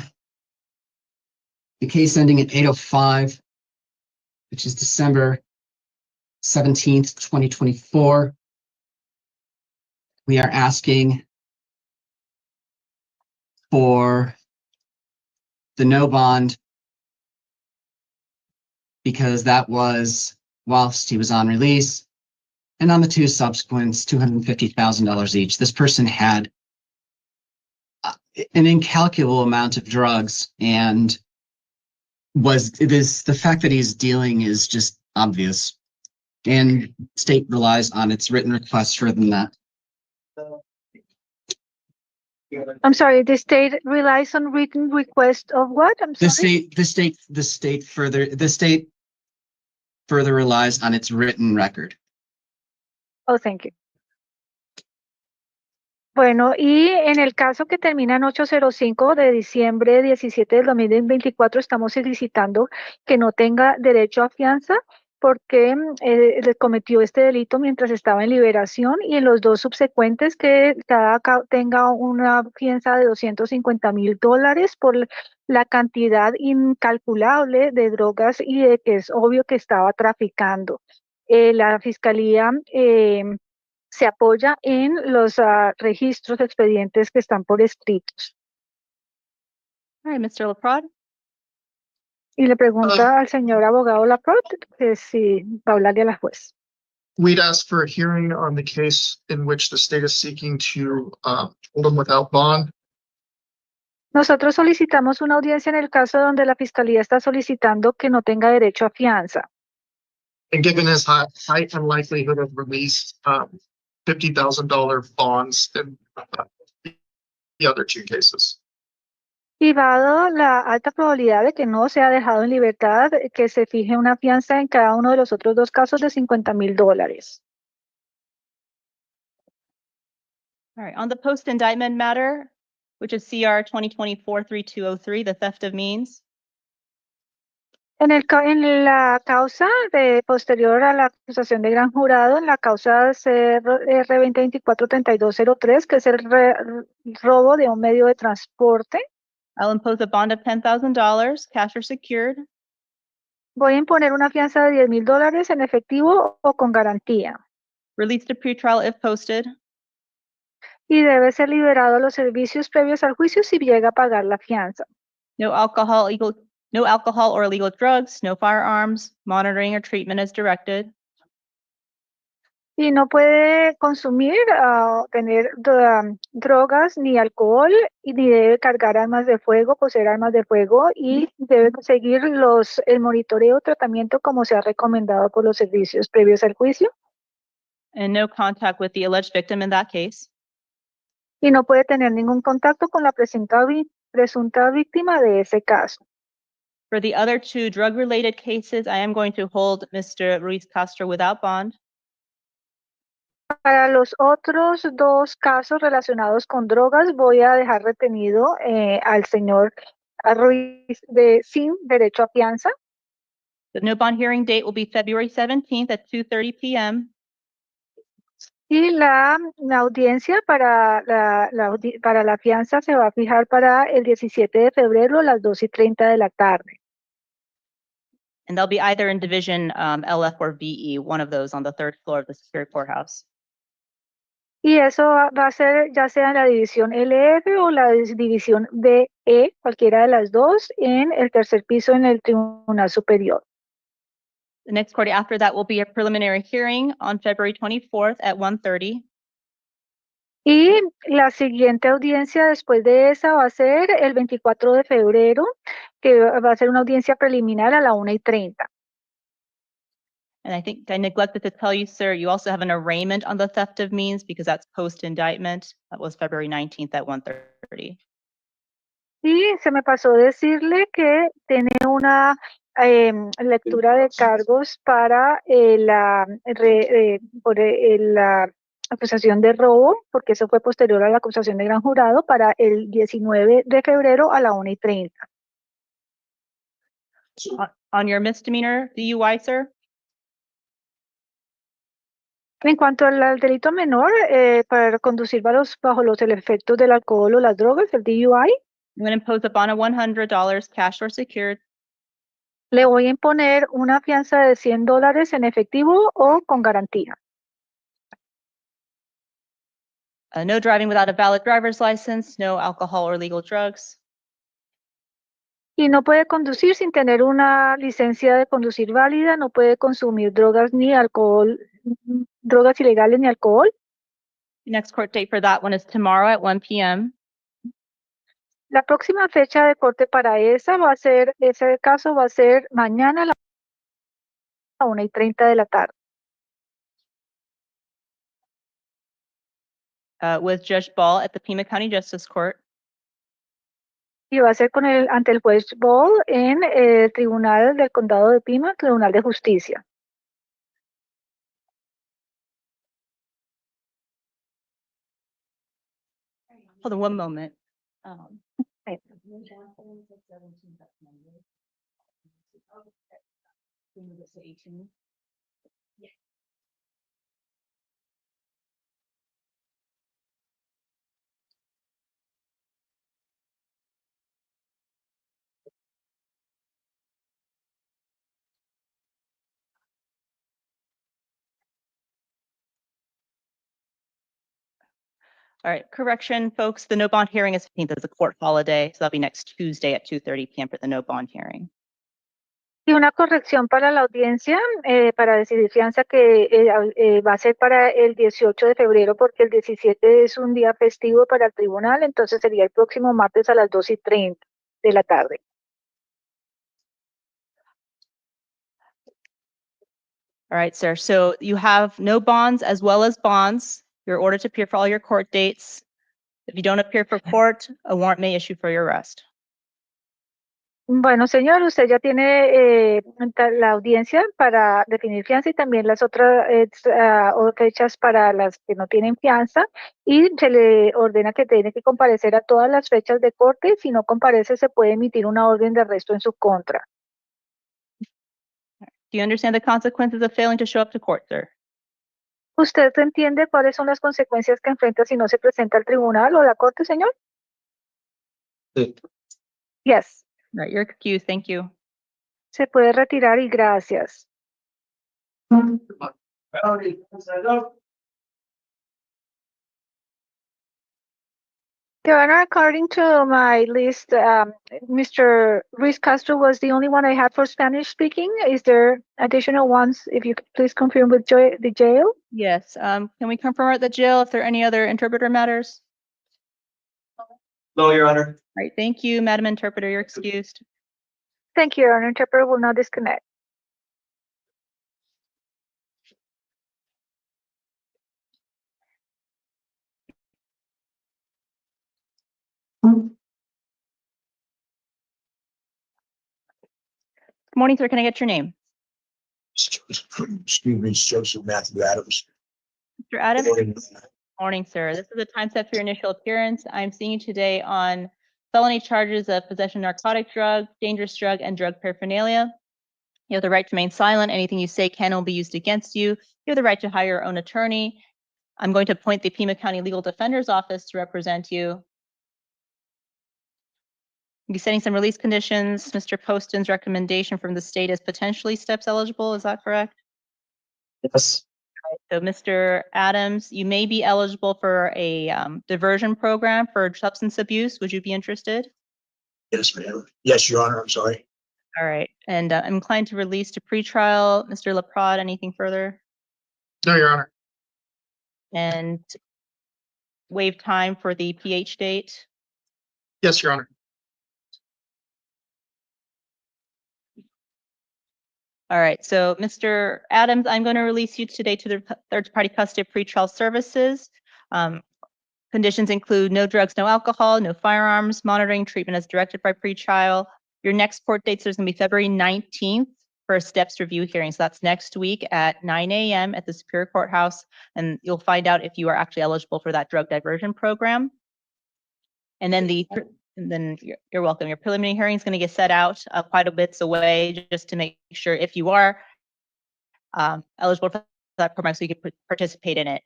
the case ending at 8:05, which is December 17th, 2024, we are asking for the no bond because that was whilst he was on release, and on the 2 subsequents, $250,000 each. This person had an incalculable amount of drugs, and the fact that he's dealing is just obvious, and state relies on its written requests further than that. I'm sorry, the state relies on written request of what? I'm sorry. The state further relies on its written record. Oh, thank you. Bueno, y en el caso que termina en 805 de diciembre 17 del 2024, estamos solicitando que no tenga derecho a fianza porque le cometió este delito mientras estaba en liberación, y en los 2 subsecuentes que tenga una fianza de $250,000 por la cantidad incalculable de drogas y de que es obvio que estaba traficando. La fiscalía se apoya en los registros, expedientes que están por escritos. All right, Mr. LaPrade. Y le pregunta al señor abogado Laprade que si va a hablarle a la juez. We'd ask for a hearing on the case in which the state is seeking to hold him without bond. Nosotros solicitamos una audiencia en el caso donde la fiscalía está solicitando que no tenga derecho a fianza. And given his high unlikelihood of release, $50,000 bonds in the other 2 cases. Y dado la alta probabilidad de que no sea dejado en libertad, que se fije una fianza en cada uno de los otros 2 casos de $50,000. All right, on the post-indictment matter, which is CR 2024-3203, the theft of means. En la causa posterior a la acusación de gran jurado, en la causa CR 2024-3203, que es el robo de un medio de transporte, I'll impose a bond of $10,000, cash or secured, voy a imponer una fianza de $10,000 en efectivo o con garantía. release to pretrial if posted, Y debe ser liberado a los servicios previos al juicio si llega a pagar la fianza. no alcohol or illegal drugs, no firearms, monitoring or treatment as directed, Y no puede consumir, tener drogas ni alcohol, y ni debe cargar armas de fuego, poseer armas de fuego, y debe seguir el monitoreo o tratamiento como se ha recomendado por los servicios previos al juicio. and no contact with the alleged victim in that case. Y no puede tener ningún contacto con la presunta víctima de ese caso. For the other two drug-related cases, I am going to hold Mr. Ruiz Castro without bond. Para los otros dos casos relacionados con drogas, voy a dejar retenido al señor Ruiz sin derecho a fianza. The no bond hearing date will be February 17th at 2:30 p.m. Y la audiencia para la fianza se va a fijar para el 17 de febrero a las 2:30 de la tarde. And they'll be either in Division LF or VE, one of those on the third floor of the Superior Courthouse. Y eso va a ser ya sea en la división LF o la división BE, cualquiera de las dos, en el tercer piso en el Tribunal Superior. The next court after that will be a preliminary hearing on February 24th at 1:30. Y la siguiente audiencia después de esa va a ser el 24 de febrero, que va a ser una audiencia preliminar a la 1:30. And I think I neglected to tell you, sir, you also have an arraignment on the theft of means because that's post-indictment. That was February 19th at 1:30. Y se me pasó decirle que tiene una lectura de cargos para por la acusación de robo, porque eso fue posterior a la acusación de gran jurado, para el 19 de febrero a la 1:30. On your misdemeanor DUI, sir? En cuanto al delito menor, para conducir bajo los efectos del alcohol o las drogas, el DUI, I'm going to impose a bond of $100, cash or secured, le voy a imponer una fianza de $100 en efectivo o con garantía. no driving without a valid driver's license, no alcohol or illegal drugs, Y no puede conducir sin tener una licencia de conducir válida, no puede consumir drogas ni alcohol, drogas ilegales ni alcohol. The next court date for that one is tomorrow at 1 p.m. La próxima fecha de corte para ese caso va a ser mañana a la 1:30 de la tarde. With Judge Ball at the Pima County Justice Court. Y va a ser ante el juez Ball en el Tribunal del Condado de Pima, Tribunal de Justicia. Hold on one moment. All right, correction, folks, the no bond hearing is 15th, it's a court holiday, so that'll be next Tuesday at 2:30 p.m. for the no bond hearing. Y una corrección para la audiencia, para decidir fianza, que va a ser para el 18 de febrero, porque el 17 es un día festivo para el tribunal, entonces sería el próximo martes a las 2:30 de la tarde. All right, sir, so you have no bonds as well as bonds. You're ordered to appear for all your court dates. If you don't appear for court, a warrant may issue for your arrest. Bueno, señor, usted ya tiene la audiencia para definir fianza y también las otras fechas para las que no tienen fianza, y se le ordena que tiene que comparecer a todas las fechas de corte. Si no comparece, se puede emitir una orden de arresto en su contra. Do you understand the consequences of failing to show up to court, sir? ¿Usted entiende cuáles son las consecuencias que enfrenta si no se presenta al tribunal o la corte, señor? Sí. Yes. Right, you're excused. Thank you. Se puede retirar y gracias. Your Honor, according to my list, Mr. Ruiz Castro was the only one I had for Spanish speaking. Is there additional ones? If you could please confirm with the jail. Yes. Can we confirm at the jail if there are any other interpreter matters? No, Your Honor. All right, thank you, Madam Interpreter. You're excused. Thank you, Your Honor. Interpreter will now disconnect. Good morning, sir. Can I get your name? Excuse me, Joseph Matthew Adams. Mr. Adams? Morning, sir. This is the time set for your initial appearance. I'm seeing you today on felony charges of possession of narcotic drug, dangerous drug, and drug paraphernalia. You have the right to remain silent. Anything you say can and will be used against you. You have the right to hire your own attorney. I'm going to appoint the Pima County Legal Defender's Office to represent you. You'll be setting some release conditions. Mr. Poston's recommendation from the state is potentially steps eligible. Is that correct? Yes. So, Mr. Adams, you may be eligible for a diversion program for substance abuse. Would you be interested? Yes, ma'am. Yes, Your Honor, I'm sorry. All right. And I'm inclined to release to pretrial. Mr. LaPrade, anything further? No, Your Honor. And waive time for the PH date? Yes, Your Honor. All right. So, Mr. Adams, I'm going to release you today to the third-party custody of pretrial services. Conditions include no drugs, no alcohol, no firearms, monitoring, treatment as directed by pretrial. Your next court dates is going to be February 19th for a steps review hearing. So that's next week at 9 a.m. at the Superior Courthouse, and you'll find out if you are actually eligible for that drug diversion program. And then you're welcome. Your preliminary hearing is going to get set out quite a bit away just to make sure if you are eligible for that program so you can participate in it.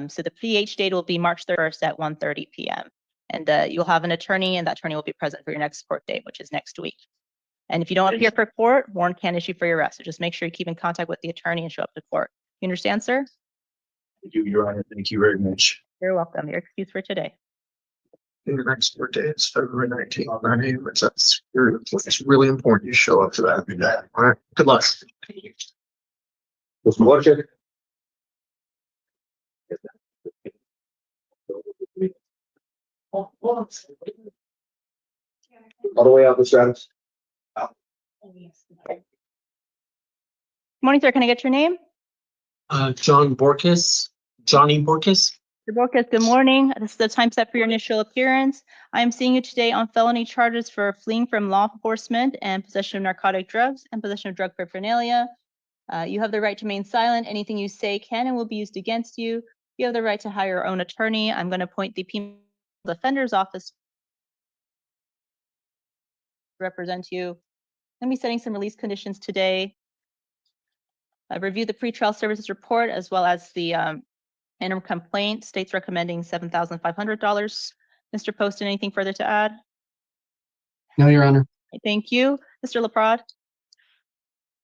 So the PH date will be March 31st at 1:30 p.m. And you'll have an attorney, and that attorney will be present for your next court date, which is next week. And if you don't appear for court, warrant can issue for your arrest. So just make sure you keep in contact with the attorney and show up to court. You understand, sir? Thank you, Your Honor. Thank you very much. You're welcome. You're excused for today. The next court date is February 19th, 9 a.m. It's really important you show up to that. All right. Good luck. Mr. Roger. All the way out, Mr. Adams. Good morning, sir. Can I get your name? Johnny Borges. Mr. Borges, good morning. This is the time set for your initial appearance. I am seeing you today on felony charges for fleeing from law enforcement and possession of narcotic drugs and possession of drug paraphernalia. You have the right to remain silent. Anything you say can and will be used against you. You have the right to hire your own attorney. I'm going to appoint the Pima Defender's Office to represent you. I'm going to be setting some release conditions today. Review the pretrial services report as well as the interim complaint. State's recommending $7,500. Mr. Poston, anything further to add? No, Your Honor. Thank you. Mr. LaPrade?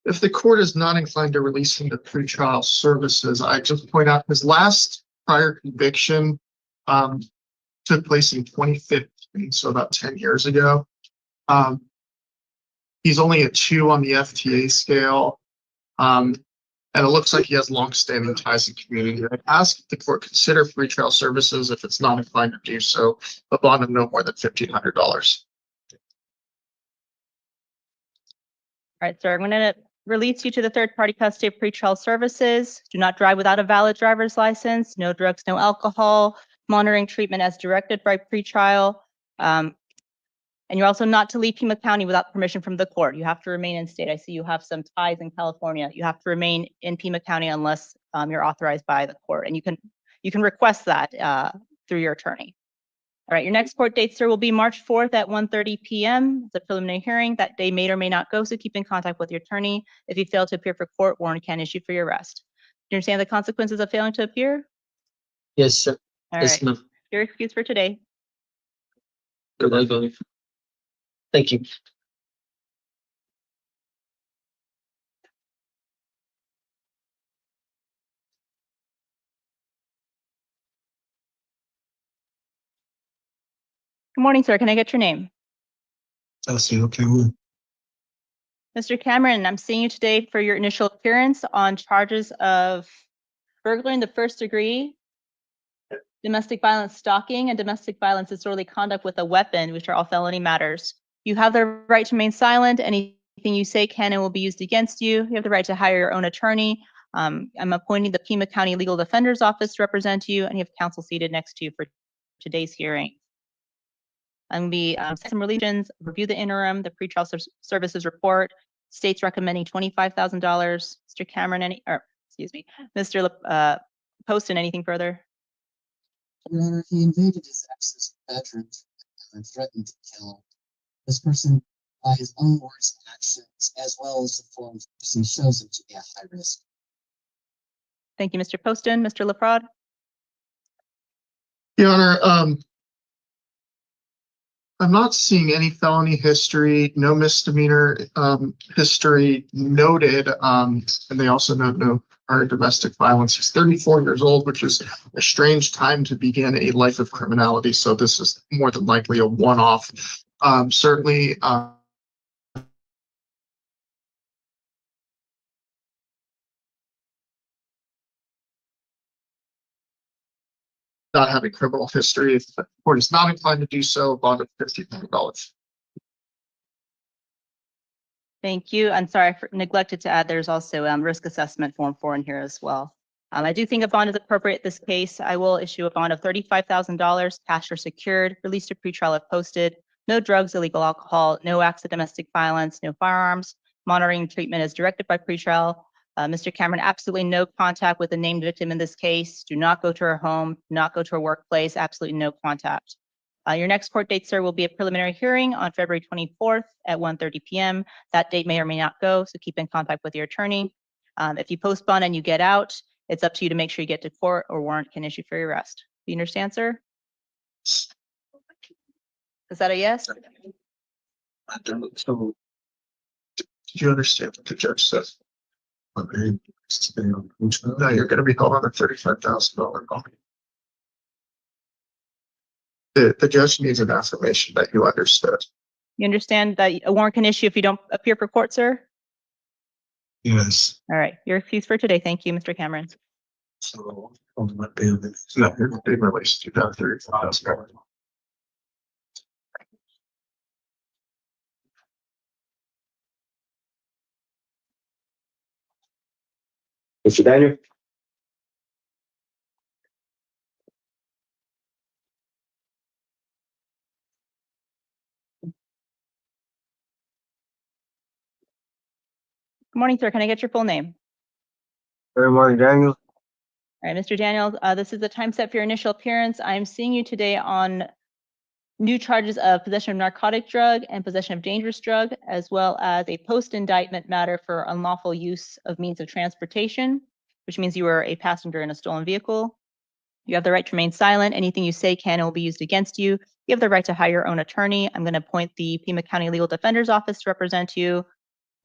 If the court is not inclined to release him to pretrial services, I just point out his last prior conviction took place in 2015, so about 10 years ago. He's only a 2 on the FTA scale, and it looks like he has long-standing ties to community. I ask the court consider pretrial services if it's not inclined to do so, a bond of no more than $1,500. All right, sir, I'm going to release you to the third-party custody of pretrial services. Do not drive without a valid driver's license. No drugs, no alcohol. Monitoring treatment as directed by pretrial. And you're also not to leave Pima County without permission from the court. You have to remain in state. I see you have some ties in California. You have to remain in Pima County unless you're authorized by the court. And you can request that through your attorney. All right, your next court date, sir, will be March 4th at 1:30 p.m. It's a preliminary hearing. That day may or may not go, so keep in contact with your attorney. If you fail to appear for court, warrant can issue for your arrest. Do you understand the consequences of failing to appear? Yes, sir. All Yes, right, ma'am. your excuse for today. Good luck. Thank you. Good morning, sir. Can I get your name? Okay. Mr. Cameron, I'm seeing you today for your initial appearance on charges of burglary in the first degree, domestic violence stalking, and domestic violence disorderly conduct with a weapon, which are all felony matters. You have the right to remain silent. Anything you say can and will be used against you. You have the right to hire your own attorney. I'm appointing the Pima County Legal Defender's Office to represent you, and you have counsel seated next to you for today's hearing. I'm going to be some religions, review the interim, the pretrial services report, state's recommending $25,000. Mr. Cameron, Mr. Poston, anything further? Your Honor, he invaded his ex's bedroom and threatened to kill this person by his own words and actions, as well as the forms he shows him to be at high risk. Thank you, Mr. Poston. Mr. LaPrade? Your Honor, I'm not seeing any felony history, no misdemeanor history noted, and they also note no prior domestic violence. He's 34 years old, which is a strange time to begin a life of criminality. So this is more than likely a one-off. Certainly, not having criminal history. If the court is not inclined to do so, bond of $50,000. Thank you. I'm sorry, I neglected to add there's also risk assessment form 4 in here as well. I do think a bond is appropriate in this case. I will issue a bond of $35,000, cash or secured, released to pretrial if posted. No drugs, illegal alcohol, no acts of domestic violence, no firearms. Monitoring treatment is directed by pretrial. Mr. Cameron, absolutely no contact with the named victim in this case. Do not go to her home, do not go to her workplace, absolutely no contact. Your next court date, sir, will be a preliminary hearing on February 24th at 1:30 p.m. That date may or may not go, so keep in contact with your attorney. If you postpone and you get out, it's up to you to make sure you get to court or warrant can issue for your arrest. Do you understand, sir? Is that a yes? So, did you understand what the judge says? Okay. No, you're going to be held on a $35,000 bond. The judge needs an affirmation that you understood. You understand that a warrant can issue if you don't appear for court, sir? Yes. All right, you're excused for today. Thank you, Mr. Cameron. So, on my bail. No, you're being released. You got $35,000. Mr. Daniel? Good morning, sir. Can I get your full name? Good morning, Daniel. All right, Mr. Daniels, this is the time set for your initial appearance. I'm seeing you today on new charges of possession of narcotic drug and possession of dangerous drug, as well as a post-indictment matter for unlawful use of means of transportation, which means you were a passenger in a stolen vehicle. You have the right to remain silent. Anything you say can and will be used against you. You have the right to hire your own attorney. I'm going to appoint the Pima County Legal Defender's Office to represent you.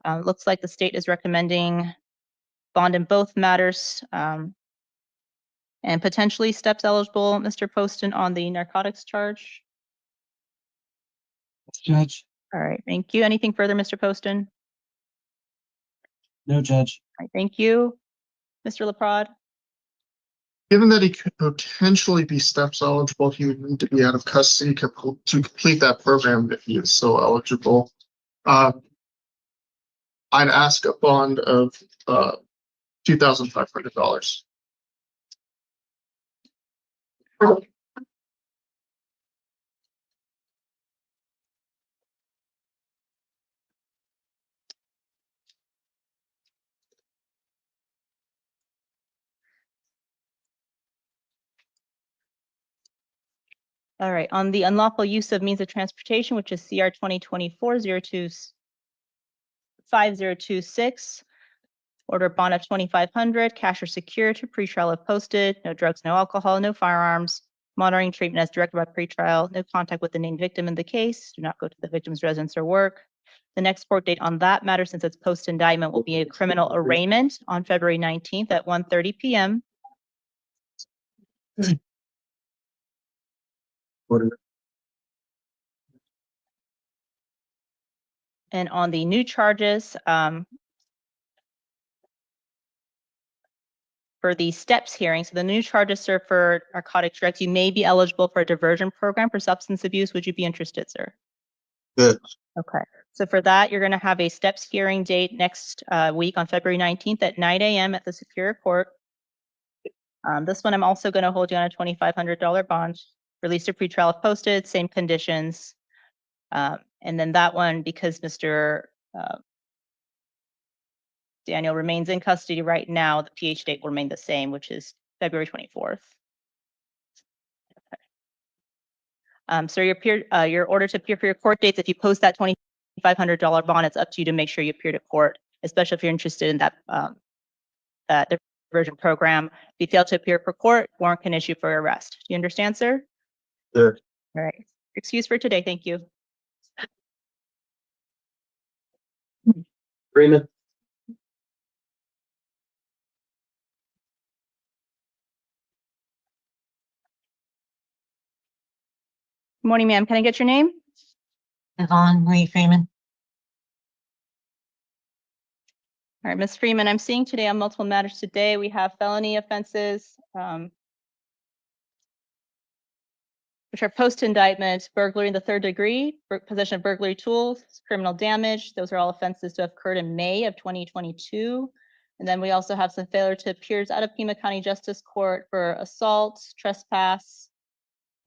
Looks like the state is recommending bond in both matters. And potentially steps eligible, Mr. Poston, on the narcotics charge. Judge? All right, thank you. Anything further, Mr. Poston? No, Judge. All right, thank you. Mr. LaPrade? Given that he could potentially be steps eligible, he would need to be out of custody to complete that program if he is so eligible. I'd ask a bond of $2,500. All right, on the unlawful use of means of transportation, which is CR 2024-02-5026, order bond of 2,500, cash or secure to pretrial if posted, no drugs, no alcohol, no firearms, monitoring treatment as directed by pretrial, no contact with the named victim in the case, do not go to the victim's residence or work. The next court date on that matter, since it's post indictment, will be a criminal arraignment on February 19th at 1:30 p.m. And on the new charges, for the steps hearing, so the new charges are for narcotic drugs. You may be eligible for a diversion program for substance abuse. Would you be interested, sir? Good. Okay. So for that, you're going to have a steps hearing date next week on February 19th at 9 a.m. at the Superior Court. This one, I'm also going to hold you on a $2,500 bond. Release to pretrial if posted, same conditions. And then that one, because Mr. Daniel remains in custody right now, the PH date will remain the same, which is February 24th. So your order to appear for your court dates, if you post that $2,500 bond, it's up to you to make sure you appear to court, especially if you're interested in that that diversion program. If you fail to appear for court, warrant can issue for arrest. Do you understand, sir? Sure. All right. Excuse for today. Thank you. Freeman. Good morning, ma'am. Can I get your name? Yvonne Lee Freeman. All right, Ms. Freeman, I'm seeing today on multiple matters today, we have felony offenses, which are post indictment, burglary in the third degree, possession of burglary tools, criminal damage. Those are all offenses to have occurred in May of 2022. And then we also have some failure to appear out of Pima County Justice Court for assault, trespass,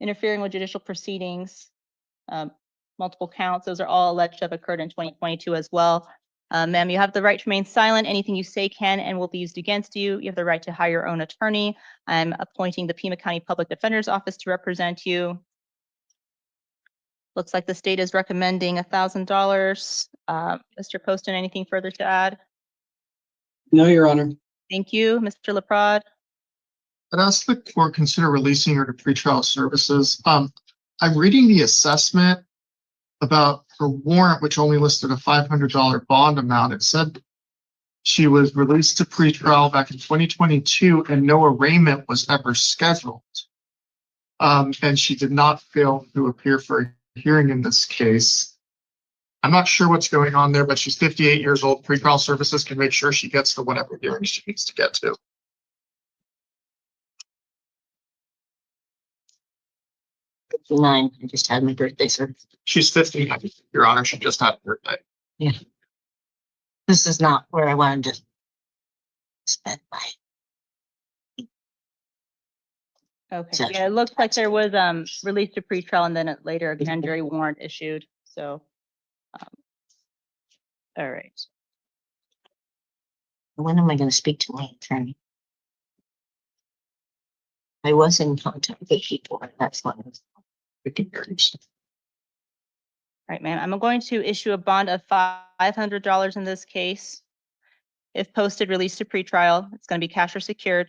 interfering with judicial proceedings, multiple counts. Those are all alleged to have occurred in 2022 as well. Ma'am, you have the right to remain silent. Anything you say can and will be used against you. You have the right to hire your own attorney. I'm appointing the Pima County Public Defender's Office to represent you. Looks like the state is recommending $1,000. Mr. Poston, anything further to add? No, Your Honor. Thank you. Mr. LaPrade? I'd ask the court consider releasing her to pretrial services. I'm reading the assessment about her warrant, which only listed a $500 bond amount. It said she was released to pretrial back in 2022 and no arraignment was ever scheduled. And she did not fail to appear for a hearing in this case. I'm not sure what's going on there, but she's 58 years old. Pretrial services can make sure she gets to whatever hearing she needs to get to. I just had my birthday, sir. She's 50, Your Honor. She just had her birthday. Yeah. This is not where I wanted to spend my. Okay. Yeah, it looks like there was release to pretrial and then later a grand jury warrant issued. So, all right. When am I going to speak to my attorney? I was in contact with people, and that's why I was freaking curious. All right, ma'am. I'm going to issue a bond of $500 in this case. If posted, released to pretrial, it's going to be cash or secured.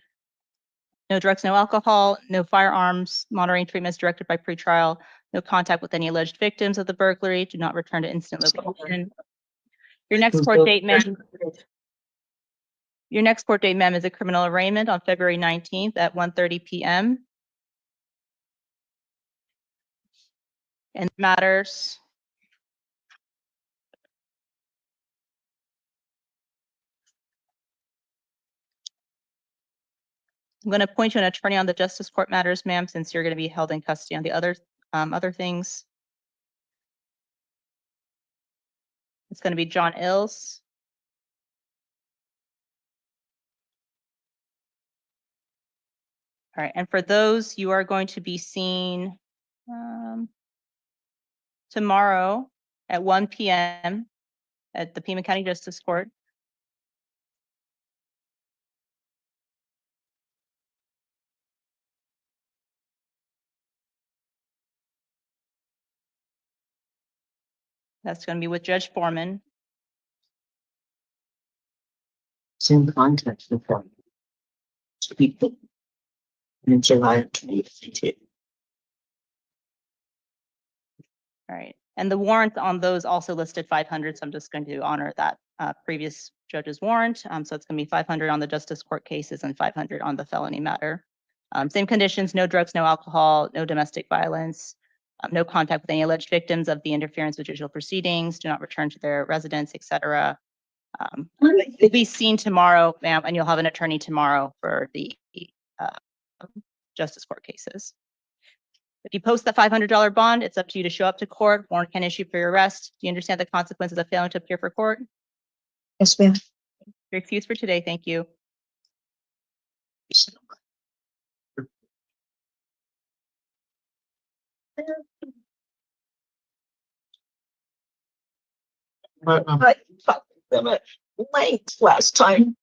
No drugs, no alcohol, no firearms, monitoring treatments directed by pretrial, no contact with any alleged victims of the burglary, do not return to incident location. Your next court date, ma'am. Your next court date, ma'am, is a criminal arraignment on February 19th at 1:30 p.m. And matters. I'm going to appoint you an attorney on the justice court matters, ma'am, since you're going to be held in custody on the other things. It's going to be John Ills. All right, and for those, you are going to be seen tomorrow at 1 p.m. at the Pima County Justice Court. That's going to be with Judge Foreman. Same context before. People. In July of 2022. All right. And the warrant on those also listed 500. So I'm just going to honor that previous judge's warrant. So it's going to be 500 on the justice court cases and 500 on the felony matter. Same conditions, no drugs, no alcohol, no domestic violence, no contact with any alleged victims of the interference with judicial proceedings, do not return to their residence, etc. You'll be seen tomorrow, ma'am, and you'll have an attorney tomorrow for the justice court cases. If you post the $500 bond, it's up to you to show up to court. Warrant can issue for your arrest. Do you understand the consequences of failing to appear for court? Yes, ma'am. Your excuse for today. Thank you. I fucked them at length last time.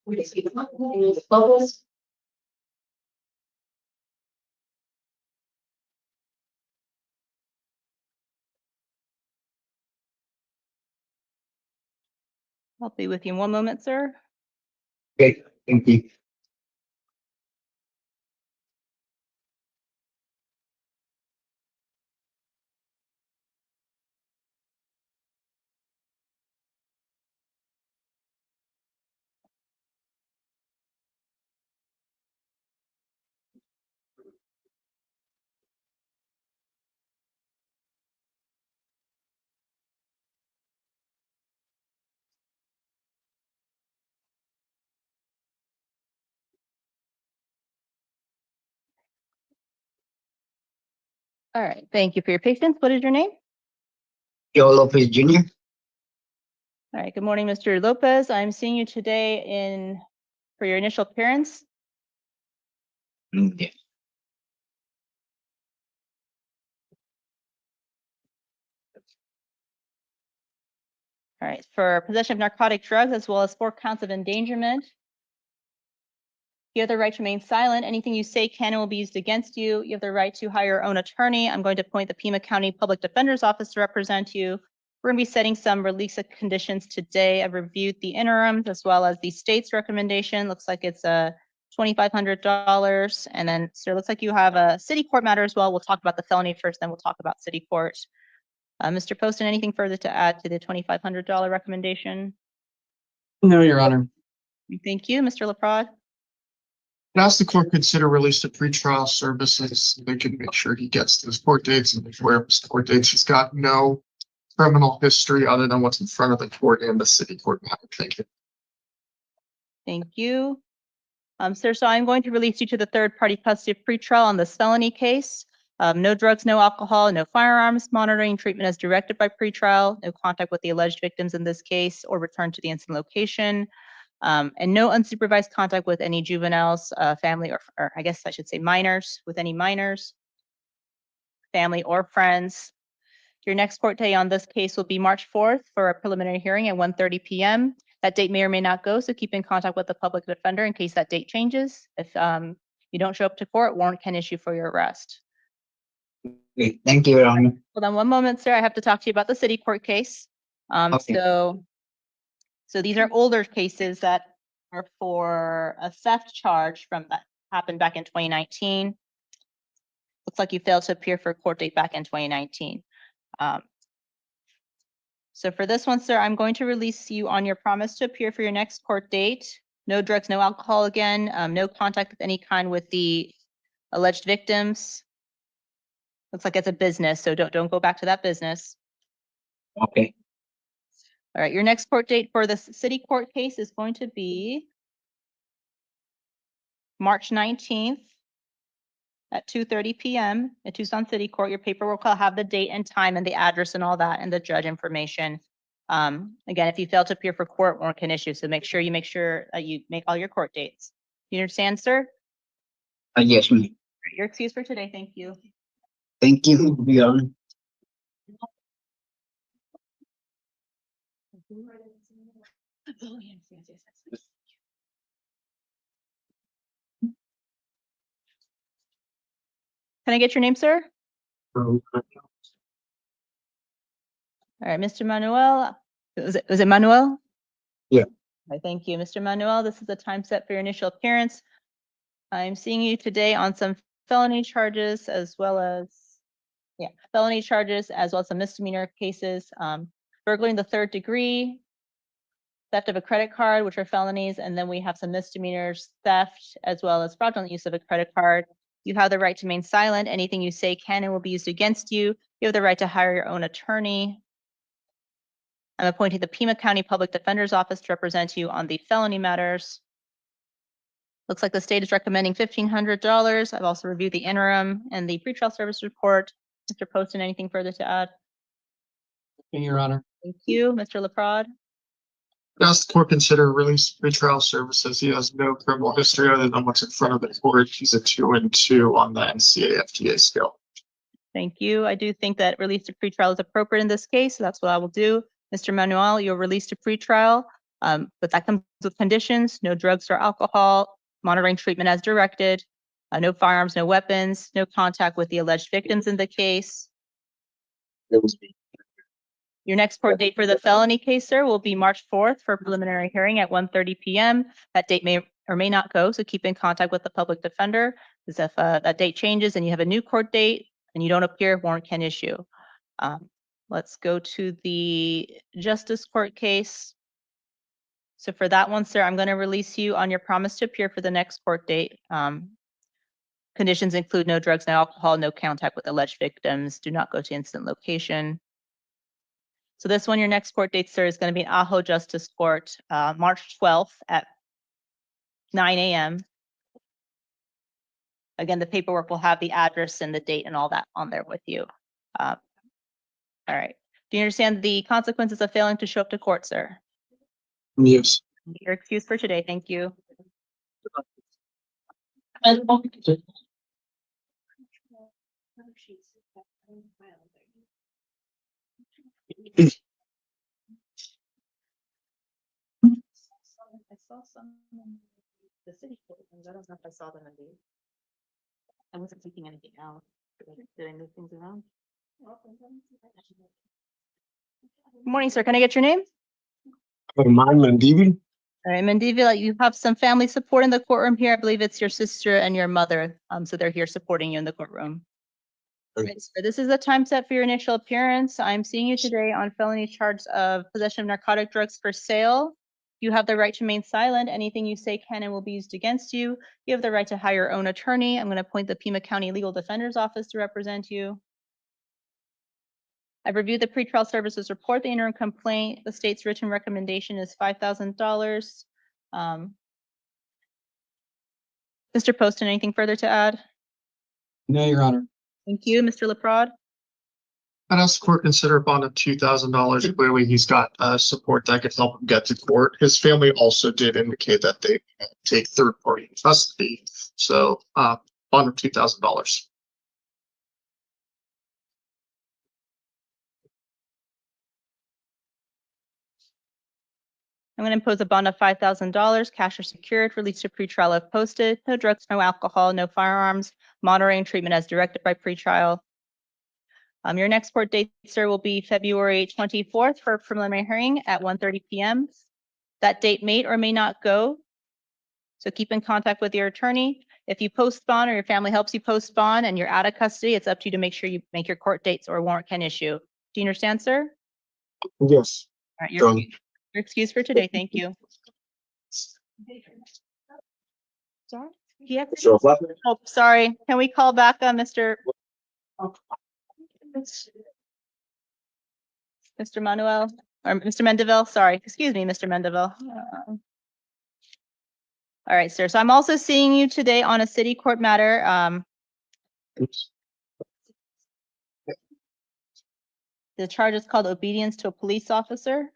We see the bubbles. I'll be with you in one moment, sir. Okay, thank you. All right. Thank you for your patience. What is your name? Jo Lopez Jr. All right. Good morning, Mr. Lopez. I'm seeing you today for your initial appearance. Yeah. All right. For possession of narcotic drugs as well as 4 counts of endangerment. You have the right to remain silent. Anything you say can and will be used against you. You have the right to hire your own attorney. I'm going to appoint the Pima County Public Defender's Office to represent you. We're going to be setting some release of conditions today. I've reviewed the interims as well as the state's recommendation. Looks like it's $2,500. And then, sir, looks like you have a city court matter as well. We'll talk about the felony first, then we'll talk about city court. Mr. Poston, anything further to add to the $2,500 recommendation? No, Your Honor. Thank you, Mr. LaPrade. Ask the court consider release to pretrial services. They can make sure he gets those court dates and where his court dates. He's got no criminal history other than what's in front of the court and the city court matter. Thank you. Thank you. Sir, so I'm going to release you to the third-party custody of pretrial on this felony case. No drugs, no alcohol, no firearms, monitoring treatment as directed by pretrial, no contact with the alleged victims in this case or return to the incident location, and no unsupervised contact with any juveniles, family, or I guess I should say minors, with any minors, family or friends. Your next court day on this case will be March 4th for a preliminary hearing at 1:30 p.m. That date may or may not go, so keep in contact with the public defender in case that date changes. If you don't show up to court, warrant can issue for your arrest. Okay, thank you, Your Honor. Hold on one moment, sir. I have to talk to you about the city court case. Okay. So these are older cases that are for a theft charge from that happened back in 2019. Looks like you failed to appear for a court date back in 2019. So for this one, sir, I'm going to release you on your promise to appear for your next court date. No drugs, no alcohol again, no contact of any kind with the alleged victims. Looks like it's a business, so don't go back to that business. Okay. All right, your next court date for the city court case is going to be March 19th at 2:30 p.m. at Tucson City Court. Your paperwork will have the date and time and the address and all that and the judge information. Again, if you fail to appear for court, warrant can issue. So make sure you make all your court dates. You understand, sir? Yes, ma'am. Your excuse for today. Thank you. Thank you, Your Honor. Can I get your name, sir? All right, Mr. Manuel, was it Manuel? Yeah. Okay, thank you, Mr. Manuel. This is the time set for your initial appearance. I'm seeing you today on some felony charges as well as, felony charges as well as some misdemeanor cases. Burglary in the 3rd degree, theft of a credit card, which are felonies, and then we have some misdemeanors, theft, as well as fraudulent use of a credit card. You have the right to remain silent. Anything you say can and will be used against you. You have the right to hire your own attorney. I'm appointing the Pima County Public Defender's Office to represent you on the felony matters. Looks like the state is recommending $1,500. I've also reviewed the interim and the pretrial service report. Mr. Poston, anything further to add? Your Honor. Thank you. Mr. LaPrade? Ask the court consider release pretrial services. He has no criminal history other than what's in front of the court. He's a 2 and 2 on the NCAA scale. Thank you. I do think that release to pretrial is appropriate in this case, so that's what I will do. Mr. Manuel, you're released to pretrial, but that comes with conditions: no drugs or alcohol, monitoring treatment as directed, no firearms, no weapons, no contact with the alleged victims in the case. It was me. Your next court date for the felony case, sir, will be March 4th for a preliminary hearing at 1:30 p.m. That date may or may not go, so keep in contact with the public defender, because if that date changes and you have a new court date and you don't appear, warrant can issue. Let's go to the Justice Court case. So for that one, sir, I'm going to release you on your promise to appear for the next court date. Conditions include no drugs, no alcohol, no contact with alleged victims, do not go to incident location. So this one, your next court date, sir, is going to be in Ajo Justice Court, March 12th at 9 a.m. Again, the paperwork will have the address and the date and all that on there with you. All right. Do you understand the consequences of failing to show up to court, sir? Yes. Your excuse for today. Thank you. I saw some in the city court. I don't know if I saw them in the. I wasn't thinking anything else. Did I move things around? Good morning, sir. Can I get your name? Herman Mendivil. All right, Mendivil, you have some family support in the courtroom here. I believe it's your sister and your mother. So they're here supporting you in the courtroom. All right, sir, this is the time set for your initial appearance. I'm seeing you today on felony charge of possession of narcotic drugs for sale. You have the right to remain silent. Anything you say can and will be used against you. You have the right to hire your own attorney. I'm going to appoint the Pima County Legal Defender's Office to represent you. I've reviewed the pretrial services report, the interim complaint. The state's written recommendation is $5,000. Mr. Poston, anything further to add? No, Your Honor. Thank you. Mr. LaPrade? I'd ask the court consider a bond of $2,000. Clearly, he's got support that could help him get to court. His family also did indicate that they take third-party custody. So, bond of $2,000. I'm going to impose a bond of $5,000, cash or secured, release to pretrial if posted. No drugs, no alcohol, no firearms, monitoring treatment as directed by pretrial. Your next court date, sir, will be February 24th for a preliminary hearing at 1:30 p.m. That date may or may not go, so keep in contact with your attorney. If you post bond or your family helps you post bond and you're out of custody, it's up to you to make sure you make your court dates or a warrant can issue. Do you understand, sir? Yes. All right, your excuse for today. Thank you. Sorry? Oh, sorry. Can we call back on Mr. Manuel or Mr. Mendivil? Sorry. Excuse me, Mr. Mendivil. All right, sir. So I'm also seeing you today on a city court matter. The charge is called obedience to a police officer.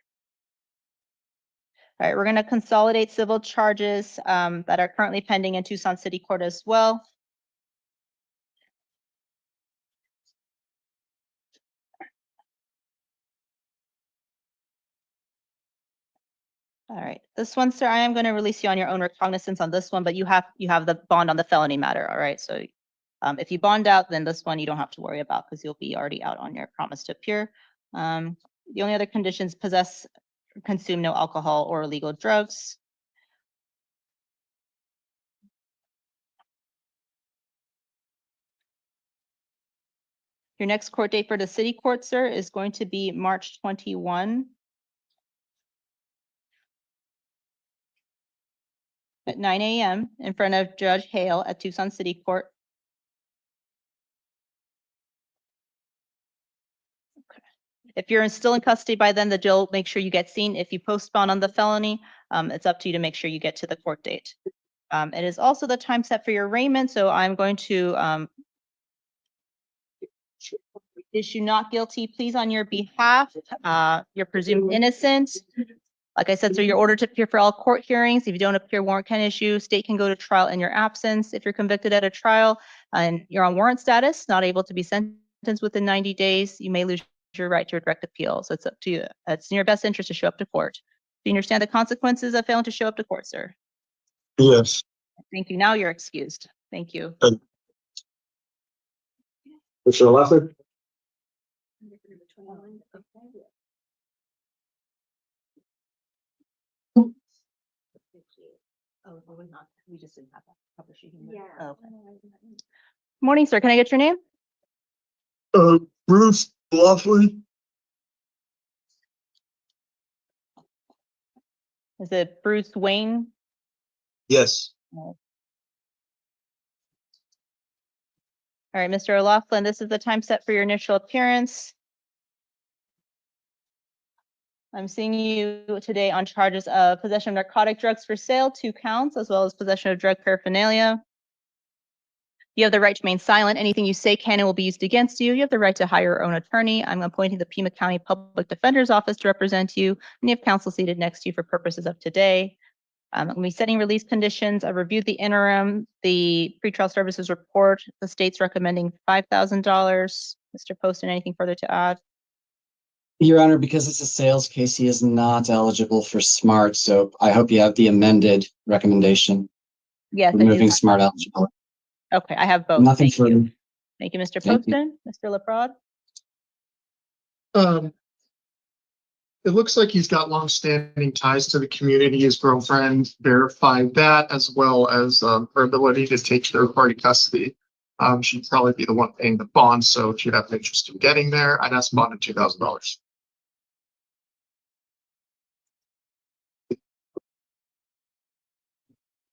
All right, we're going to consolidate civil charges that are currently pending in Tucson City Court as well. All right, this one, sir, I am going to release you on your own recognizance on this one, but you have the bond on the felony matter. All right, so if you bond out, then this one you don't have to worry about because you'll be already out on your promise to appear. The only other conditions: possess, consume no alcohol or illegal drugs. Your next court date for the city court, sir, is going to be March 21 at 9 a.m. in front of Judge Hale at Tucson City Court. Okay. If you're still in custody by then, the jail will make sure you get seen. If you postpone on the felony, it's up to you to make sure you get to the court date. It is also the time set for your arraignment, so I'm going to issue not guilty pleas on your behalf. You're presumed innocent. Like I said, so you're ordered to appear for all court hearings. If you don't appear, warrant can issue. State can go to trial in your absence. If you're convicted at a trial and you're on warrant status, not able to be sentenced within 90 days, you may lose your right to a direct appeal. So it's up to you. It's in your best interest to show up to court. Do you understand the consequences of failing to show up to court, sir? Yes. Thank you. Now you're excused. Thank you. Mr. Lopez? Oh, we're not. We just didn't have that cover sheet. Yeah. Oh, okay. Morning, sir. Can I get your name? Bruce Laughlin. Is it Bruce Wayne? Yes. No. All right, Mr. O'Loughlin, this is the time set for your initial appearance. I'm seeing you today on charges of possession of narcotic drugs for sale, 2 counts, as well as possession of drug paraphernalia. You have the right to remain silent. Anything you say can and will be used against you. You have the right to hire your own attorney. I'm appointing the Pima County Public Defender's Office to represent you, and you have counsel seated next to you for purposes of today. I'm going to be setting release conditions. I reviewed the interim, the pretrial services report. The state's recommending $5,000. Mr. Poston, anything further to add? Your Honor, because it's a sales case, he is not eligible for SMART, so I hope you have the amended recommendation. Yes, I do Removing have- SMART eligibility. Okay, I have both. Nothing Thank further. you. Thank you, Mr. Thank you. Poston. Mr. LaPrade? It looks like he's got longstanding ties to the community. His girlfriend verified that, as well as her ability to take third-party custody. She'd probably be the one paying the bond, so if you'd have an interest in getting there, I'd ask bond of $2,000.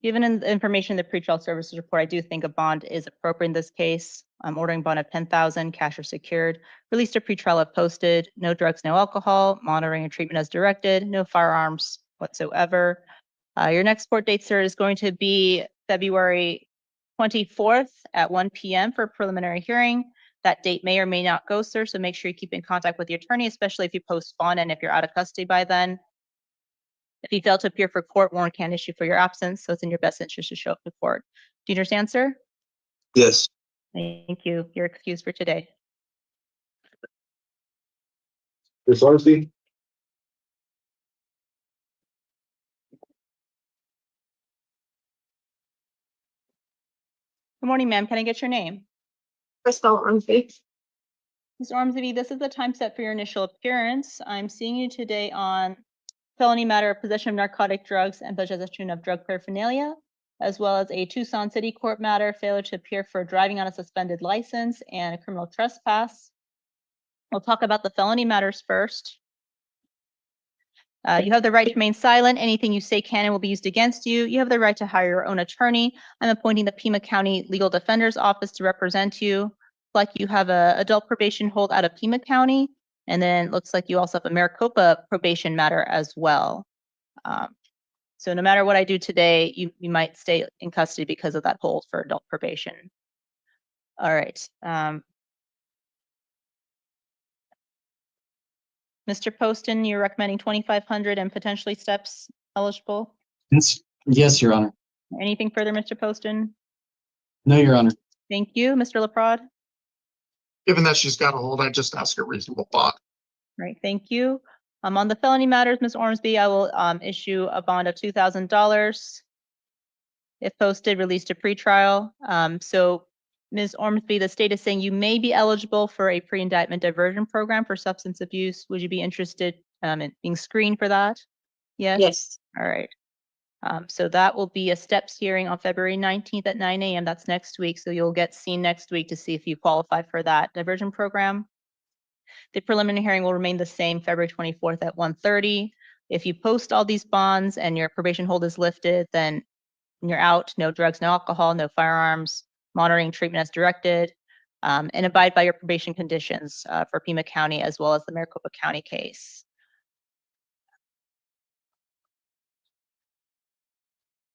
Given the information in the pretrial services report, I do think a bond is appropriate in this case. I'm ordering bond of $10,000, cash or secured, release to pretrial if posted, no drugs, no alcohol, monitoring and treatment as directed, no firearms whatsoever. Your next court date, sir, is going to be February 24th at 1 p.m. for a preliminary hearing. That date may or may not go, sir, so make sure you keep in contact with your attorney, especially if you post bond and if you're out of custody by then. If you fail to appear for court, warrant can issue for your absence, so it's in your best interest to show up to court. Do you understand, sir? Yes. Thank you. You're excused for today. Ms. Ormsby? Good morning, ma'am. Can I get your name? Crystal Ormsby. Ms. Ormsby, this is the time set for your initial appearance. I'm seeing you today on felony matter of possession of narcotic drugs and possession of drug paraphernalia, as well as a Tucson City Court matter, failure to appear for driving on a suspended license and a criminal trespass. We'll talk about the felony matters first. You have the right to remain silent. Anything you say can and will be used against you. You have the right to hire your own attorney. I'm appointing the Pima County Legal Defender's Office to represent you. Like you have a adult probation hold out of Pima County, and then it looks like you also have a Maricopa probation matter as well. So no matter what I do today, you might stay in custody because of that hold for adult probation. All right. Mr. Poston, you're recommending 2,500 and potentially steps eligible. Yes, Your Honor. Anything further, Mr. Poston? No, Your Honor. Thank you. Mr. LaPrade? Given that she's got a hold, I'd just ask a reasonable bond. Right, thank you. On the felony matters, Ms. Ormsby, I will issue a bond of $2,000. If posted, released to pretrial. So Ms. Ormsby, the state is saying you may be eligible for a pre-indictment diversion program for substance abuse. Would you be interested in being screened for that? Yes? Yes. All right. So that will be a steps hearing on February 19th at 9 a.m. That's next week. So you'll get seen next week to see if you qualify for that diversion program. The preliminary hearing will remain the same, February 24th at 1:30. If you post all these bonds and your probation hold is lifted, then you're out. No drugs, no alcohol, no firearms, monitoring treatment as directed, and abide by your probation conditions for Pima County as well as the Maricopa County case.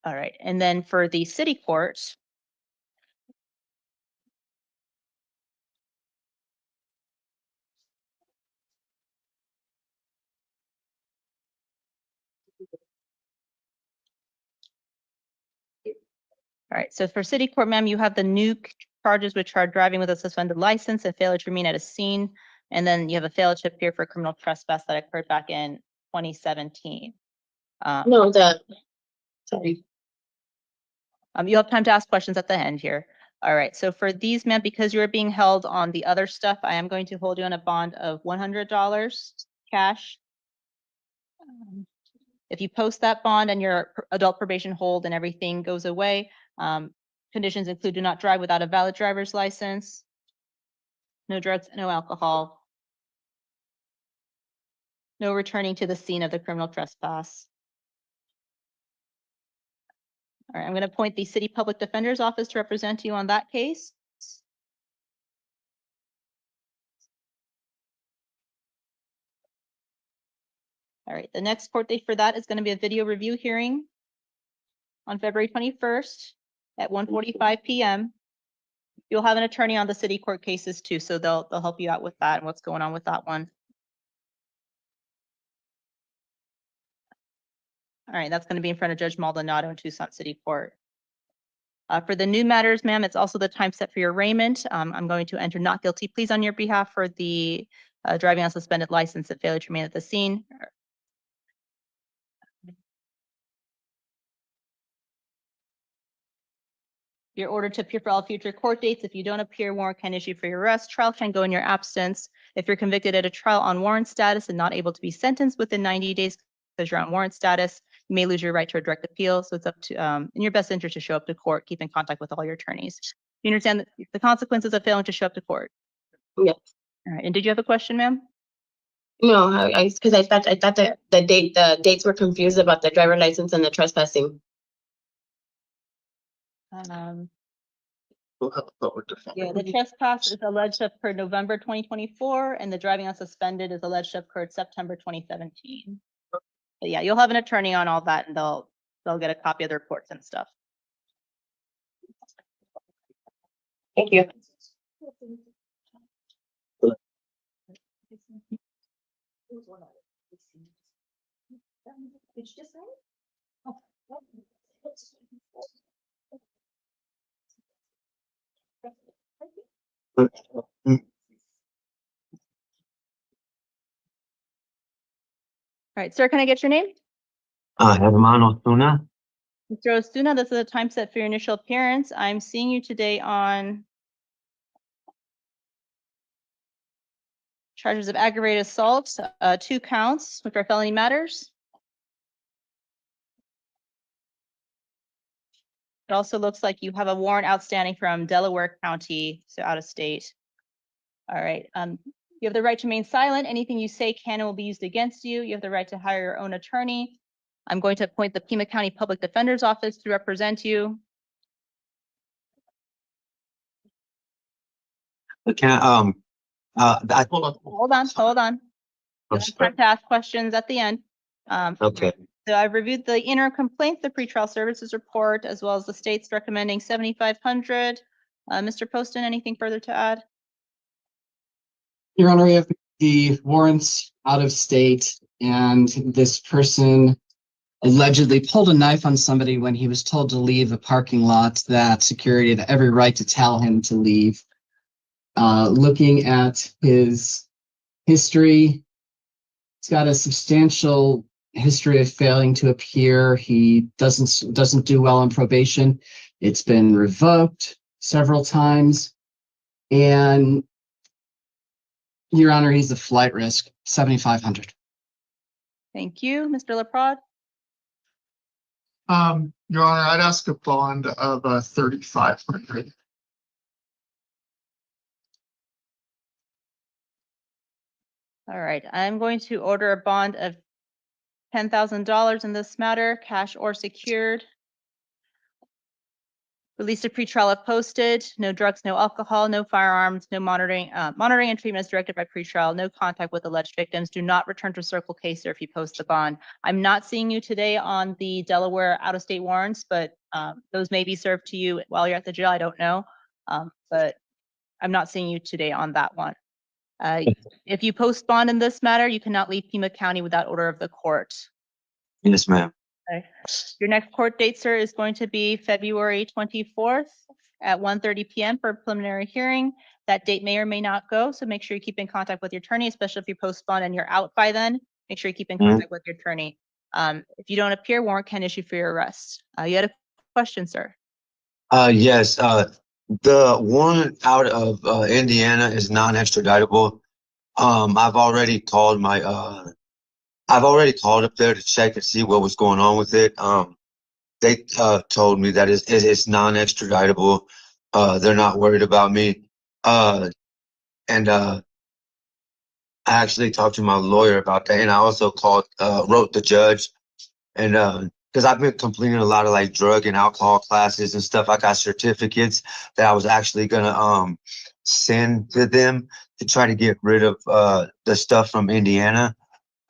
All right, and then for the city court, all right, so for city court, ma'am, you have the new charges, which are driving with a suspended license and failure to remain at a scene. And then you have a failure to appear for criminal trespass that occurred back in 2017. No, sorry. You have time to ask questions at the end here. All right, so for these, ma'am, because you're being held on the other stuff, I am going to hold you on a bond of $100 cash. If you post that bond and your adult probation hold and everything goes away, conditions include do not drive without a valid driver's license, no drugs, no alcohol, no returning to the scene of the criminal trespass. All right, I'm going to appoint the City Public Defender's Office to represent you on that case. All right, the next court date for that is going to be a video review hearing on February 21st at 1:45 p.m. You'll have an attorney on the city court cases too, so they'll help you out with that and what's going on with that one. All right, that's going to be in front of Judge Maldonado in Tucson City Court. For the new matters, ma'am, it's also the time set for your arraignment. I'm going to enter not guilty pleas on your behalf for the driving on suspended license and failure to remain at the scene. You're ordered to appear for all future court dates. If you don't appear, warrant can issue for your arrest. Trial can go in your absence. If you're convicted at a trial on warrant status and not able to be sentenced within 90 days because you're on warrant status, you may lose your right to a direct appeal. So it's up to in your best interest to show up to court, keep in contact with all your attorneys. You understand the consequences of failing to show up to court? Yes. All right. And did you have a question, ma'am? No, because I thought the dates were confused about the driver license and the trespassing. Yeah, the trespass is alleged to have occurred November 2024, and the driving unsuspended is alleged to have occurred September 2017. But yeah, you'll have an attorney on all that, and they'll get a copy of the reports and stuff. Thank you. All right, sir, can I get your name? Herman Osuna. Mr. Osuna, this is a time set for your initial appearance. I'm seeing you today on charges of aggravated assault, 2 counts, which are felony matters. It also looks like you have a warrant outstanding from Delaware County, so out of state. All right. You have the right to remain silent. Anything you say can and will be used against you. You have the right to hire your own attorney. I'm going to appoint the Pima County Public Defender's Office to represent you. Hold on. You'll have time to ask questions at the end. Okay. So I've reviewed the interim complaint, the pretrial services report, as well as the state's recommending 7,500. Mr. Poston, anything further to add? Your Honor, we have the warrants out of state, and this person allegedly pulled a knife on somebody when he was told to leave a parking lot that security had every right to tell him to leave. Looking at his history, he's got a substantial history of failing to appear. He doesn't do well on probation. It's been revoked. several times. And Your Honor, he's a flight risk, 7,500. Thank you. Mr. Leprod? Your Honor, I'd ask a bond of 3,500. All right, I'm going to order a bond of $10,000 in this matter, cash or secured. Release to pretrial if posted. No drugs, no alcohol, no firearms, no monitoring. Monitoring and treatment is directed by pretrial. No contact with alleged victims. Do not return to Circle Case if you post the bond. I'm not seeing you today on the Delaware out-of-state warrants, but those may be served to you while you're at the jail. I don't know, but I'm not seeing you today on that one. If you post bond in this matter, you cannot leave Pima County without order of the court. Yes, ma'am. Okay. Your next court date, sir, is going to be February 24th at 1:30 p.m. for a preliminary hearing. That date may or may not go, so make sure you keep in contact with your attorney, especially if you post bond and you're out by then. Make sure you keep in contact with your attorney. If you don't appear, warrant can issue for your arrest. You had a question, sir? Yes, the one out of Indiana is non-extraditable. I've already called up there to check and see what was going on with it. They told me that it's non-extraditable. They're not worried about me. And I actually talked to my lawyer about that, and I also wrote the judge, and because I've been completing a lot of like drug and alcohol classes and stuff. I got certificates that I was actually gonna send to them to try to get rid of the stuff from Indiana.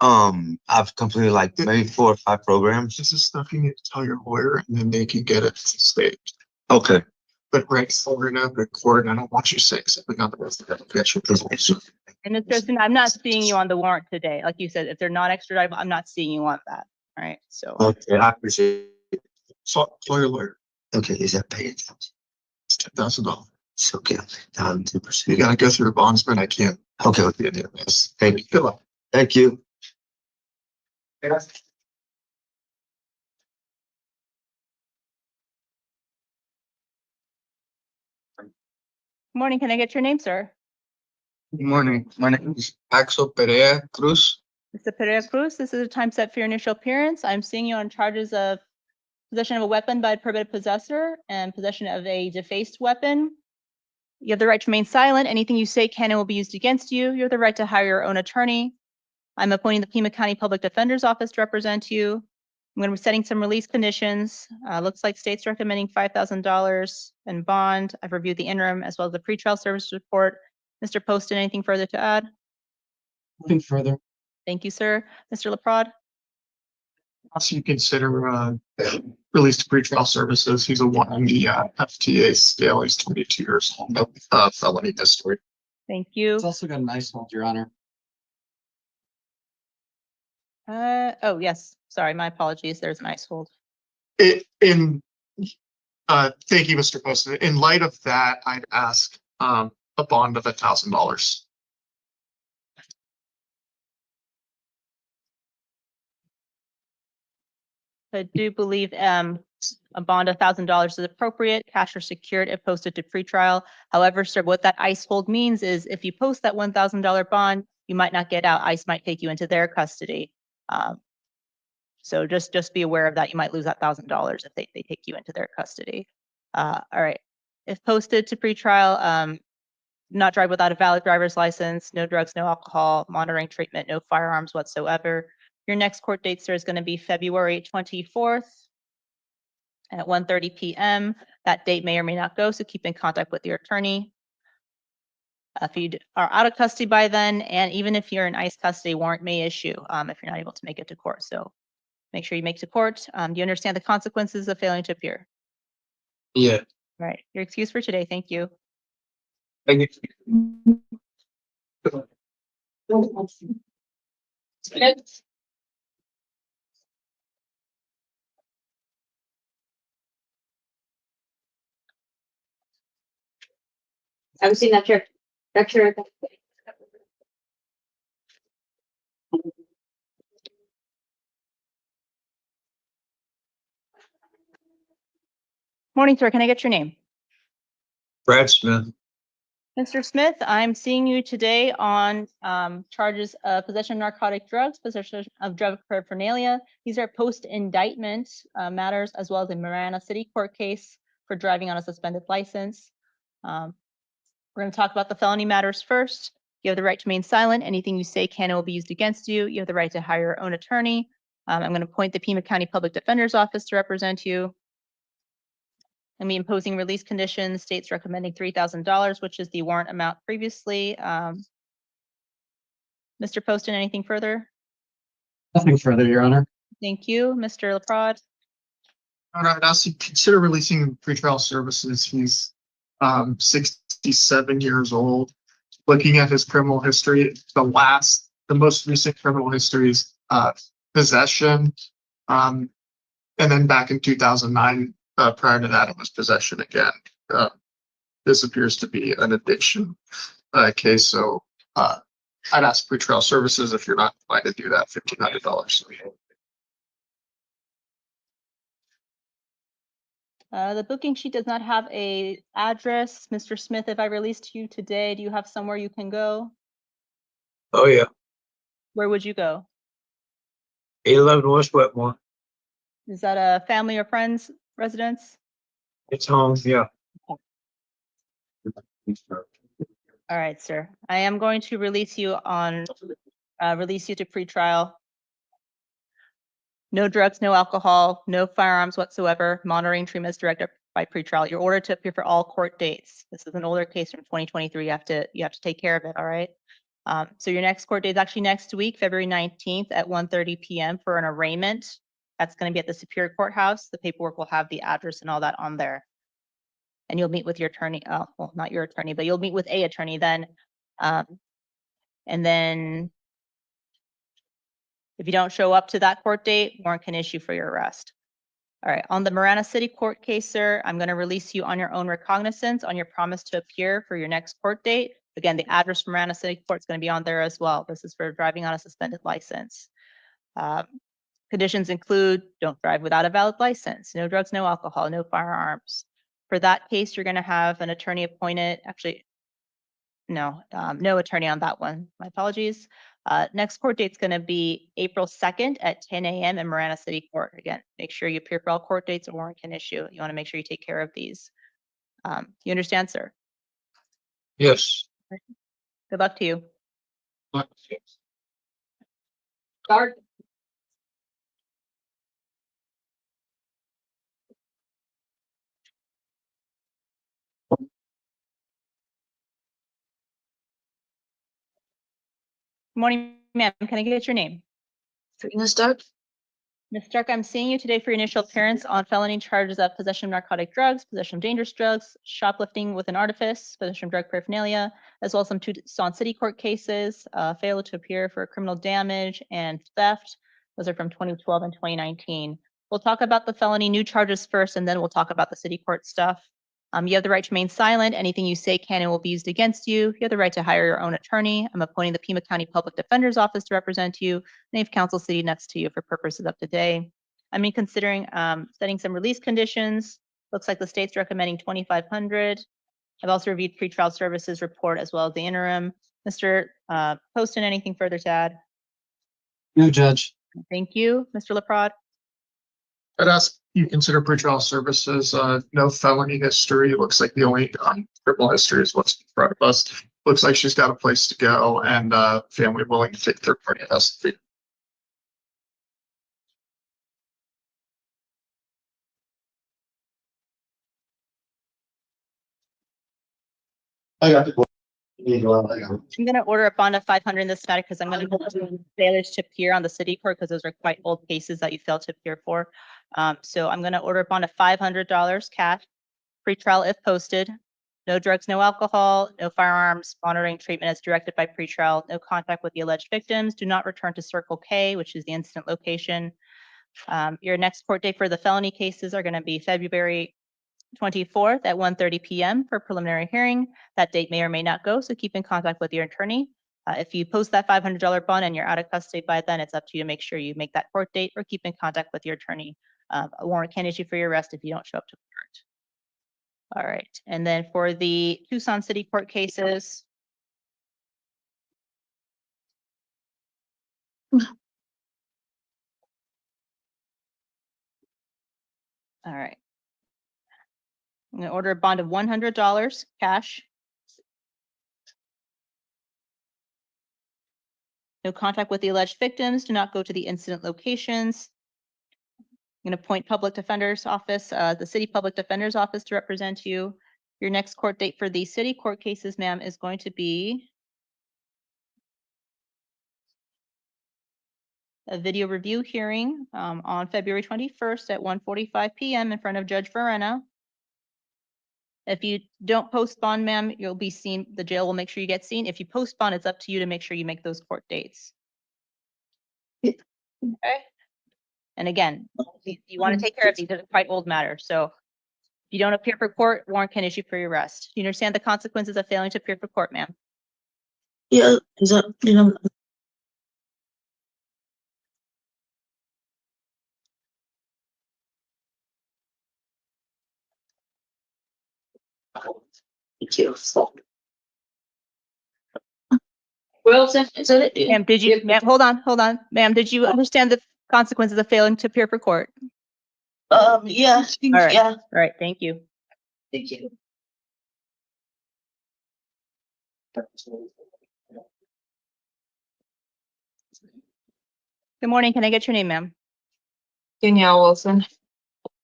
I've completed like maybe 4 or 5 programs. This is stuff you need to tell your lawyer, and then they can get it staged. Okay. But right forward now, record. I don't want you saying something on the rest of the application. And Mr. Justin, I'm not seeing you on the warrant today. Like you said, if they're not extraditable, I'm not seeing you on that. All right, so. Okay, I appreciate it. So call your lawyer. Okay, is that paid? It's $10,000. It's okay. 2%. You gotta go through a bondsman. I can't. Okay. With the idea of this. Thank you. Good luck. Thank you. Good morning, can I get your name, sir? Good morning. My name is Axel Perea Cruz. Mr. Pereira Cruz, this is a time set for your initial appearance. I'm seeing you on charges of possession of a weapon by a prohibited possessor and possession of a defaced weapon. You have the right to remain silent. Anything you say can and will be used against you. You have the right to hire your own attorney. I'm appointing the Pima County Public Defender's Office to represent you. I'm going to be setting some release conditions. Looks like state's recommending $5,000 in bond. I've reviewed the interim as well as the pretrial service report. Mr. Poston, anything further to add? Nothing further. Thank you, sir. Mr. Leprod? Also, you consider release to pretrial services. He's a 1 on the FTA scale. He's 22 years old. No felony history. Thank you. It's also got a nice hold, Your Honor. Oh, yes. Sorry, my apologies. There's an ice hold. Thank you, Mr. Poston. In light of that, I'd ask a bond of $1,000. I do believe a bond of $1,000 is appropriate, cash or secured if posted to pretrial. However, sir, what that ICE hold means is if you post that $1,000 bond, you might not get out. ICE might take you into their custody. So just be aware of that. You might lose that $1,000 if they take you into their custody. All right. If posted to pretrial, not drive without a valid driver's license, no drugs, no alcohol, monitoring treatment, no firearms whatsoever. Your next court date, sir, is going to be February 24th at 1:30 p.m. That date may or may not go, so keep in contact with your attorney. If you are out of custody by then, and even if you're in ICE custody, warrant may issue if you're not able to make it to court. So make sure you make it to court. Do you understand the consequences of failing to appear? Yeah. All right. Your excuse for today. Thank you. Thank you. I've seen that your lecture. Morning, sir. Can I get your name? Brad Smith. Mr. Smith, I'm seeing you today on charges of possession of narcotic drugs, possession of drug paraphernalia. These are post-indictment matters, as well as a Marana City court case for driving on a suspended license. We're going to talk about the felony matters first. You have the right to remain silent. Anything you say can and will be used against you. You have the right to hire your own attorney. I'm going to appoint the Pima County Public Defender's Office to represent you. And be imposing release conditions, states recommending $3,000, which is the warrant amount previously. Mr. Poston, anything further? Nothing further, Your Honor. Thank you. Mr. LaPrade? All right, now so consider releasing pretrial services. He's 67 years old. Looking at his criminal history, the most recent criminal history is possession. And then back in 2009, prior to that, it was possession again. This appears to be an addiction case, so I'd ask pretrial services if you're not inclined to do that, $1,500. The booking sheet does not have a address. Mr. Smith, if I released you today, do you have somewhere you can go? Oh, yeah. Where would you go? 811 West Wetmore. Is that a family or friends residence? It's home, yeah. All right, sir. I am going to release you to pretrial. No drugs, no alcohol, no firearms whatsoever. Monitoring treatment is directed by pretrial. You're ordered to appear for all court dates. This is an older case from 2023. You have to take care of it. All right. So your next court date is actually next week, February 19th at 1:30 p.m. for an arraignment. That's going to be at the Superior Courthouse. The paperwork will have the address and all that on there. And you'll meet with your attorney. Well, not your attorney, but you'll meet with a attorney then. And then if you don't show up to that court date, warrant can issue for your arrest. All right, on the Marana City court case, sir, I'm going to release you on your own recognizance on your promise to appear for your next court date. Again, the address for Marana City Court is going to be on there as well. This is for driving on a suspended license. Conditions include don't drive without a valid license, no drugs, no alcohol, no firearms. For that case, you're going to have an attorney appointed. Actually, no attorney on that one. My apologies. Next court date is going to be April 2nd at 10 a.m. in Marana City Court. Again, make sure you appear for all court dates or warrant can issue. You want to make sure you take care of these. You understand, sir? Yes. Good luck to you. Start. Good morning, ma'am. Can I get your name? Miss Stk. Ms. Stk, I'm seeing you today for your initial appearance on felony charges of possession of narcotic drugs, possession of dangerous drugs, shoplifting with an artifice, possession of drug paraphernalia, as well as some Tucson City Court cases, failure to appear for criminal damage and theft. Those are from 2012 and 2019. We'll talk about the felony new charges first, and then we'll talk about the city court stuff. You have the right to remain silent. Anything you say can and will be used against you. You have the right to hire your own attorney. I'm appointing the Pima County Public Defender's Office to represent you. They have counsel sitting next to you for purposes of today. I mean, considering setting some release conditions. Looks like the state's recommending $2,500. I've also reviewed pretrial services report as well as the interim. Mr. Poston, anything further to add? No, Judge. Thank you. Mr. LaPrade? I'd ask you consider pretrial services, no felony history. It looks like the only criminal history is what's in front of us. Looks like she's got a place to go and family willing to take third-party custody. I got the. I'm going to order a bond of $500 in this matter because I'm going to go to failures to appear on the city court because those are quite old cases that you failed to appear for. So I'm going to order a bond of $500 cash, pretrial if posted. No drugs, no alcohol, no firearms, monitoring treatment as directed by pretrial, no contact with the alleged victims, do not return to Circle K, which is the incident location. Your next court date for the felony cases are going to be February 24th at 1:30 p.m. for preliminary hearing. That date may or may not go, so keep in contact with your attorney. If you post that $500 bond and you're out of custody by then, it's up to you to make sure you make that court date or keep in contact with your attorney. A warrant can issue for your arrest if you don't show up to court. All right, and then for the Tucson City Court cases. All right. I'm gonna order a bond of $100 cash. No contact with the alleged victims. Do not go to the incident locations. I'm going to appoint public defender's office, the city public defender's office to represent you. Your next court date for the city court cases, ma'am, is going to be a video review hearing on February 21st at 1:45 p.m. in front of Judge Verena. If you don't post bond, ma'am, you'll be seen. The jail will make sure you get seen. If you post bond, it's up to you to make sure you make those court dates. Okay. And again, you want to take care of these. They're quite old matters. So if you don't appear for court, warrant can issue for your arrest. Do you understand the consequences of failing to appear for court, ma'am? Yeah, is that, you know. Thank you. Wilson, is that it? Ma'am, did you, ma'am, hold on. Ma'am, did you understand the consequences of failing to appear for court? Yeah, All right. yeah. All right, thank you. Thank you. Good morning. Can I get your name, ma'am? Danielle Wilson.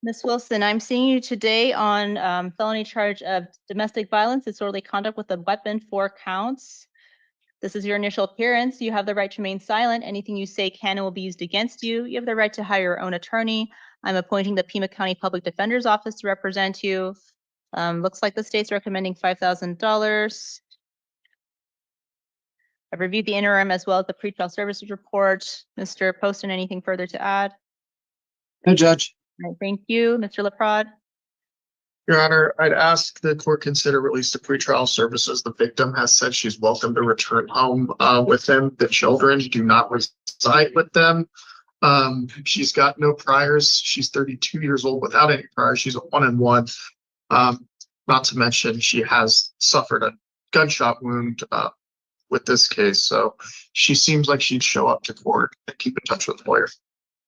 Ms. Wilson, I'm seeing you today on felony charge of domestic violence, disorderly conduct with a weapon, 4 counts. This is your initial appearance. You have the right to remain silent. Anything you say can and will be used against you. You have the right to hire your own attorney. I'm appointing the Pima County Public Defender's Office to represent you. Looks like the state's recommending $5,000. I've reviewed the interim as well as the pretrial services report. Mr. Poston, anything further to add? No, Judge. All right, thank you. Mr. LaPrade? Your Honor, I'd ask the court consider release to pretrial services. The victim has said she's welcome to return home with him. The children do not reside with them. She's got no priors. She's 32 years old without any priors. She's a 1-and-1. Not to mention she has suffered a gunshot wound with this case. So she seems like she'd show up to court and keep in touch with the lawyer.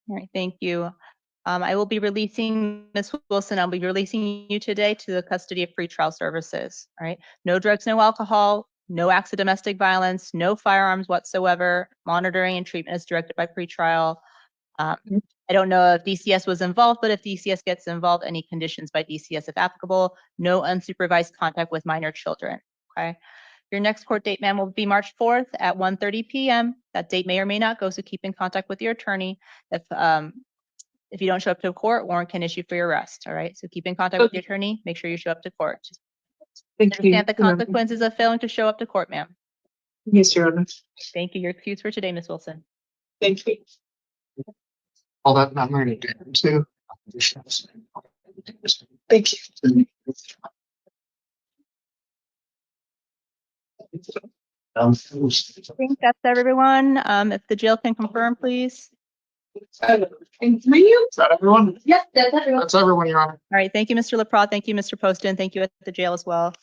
All right, thank you. I will be releasing Ms. Wilson. I'll be releasing you today to the custody of pretrial services. All right, no drugs, no alcohol, no acts of domestic violence, no firearms whatsoever. Monitoring and treatment is directed by pretrial. I don't know if DCS was involved, but if DCS gets involved, any conditions by DCS if applicable. No unsupervised contact with minor children. Okay. Your next court date, ma'am, will be March 4th at 1:30 p.m. That date may or may not go, so keep in contact with your attorney. If you don't show up to court, warrant can issue for your arrest. All right, so keep in contact with your attorney. Make sure you show up to court. Thank you. Understand the consequences of failing to show up to court, ma'am. Yes, Your Honor. Thank you. You're excused for today, Ms. Wilson. Thank you. All that I'm going to do too. Thank you. I think that's everyone. If the jail can confirm, please. Is that everyone? Yep, that's everyone. That's everyone, Your Honor. All right, thank you, Mr. LaPrade. Thank you, Mr. Poston. Thank you at the jail as well.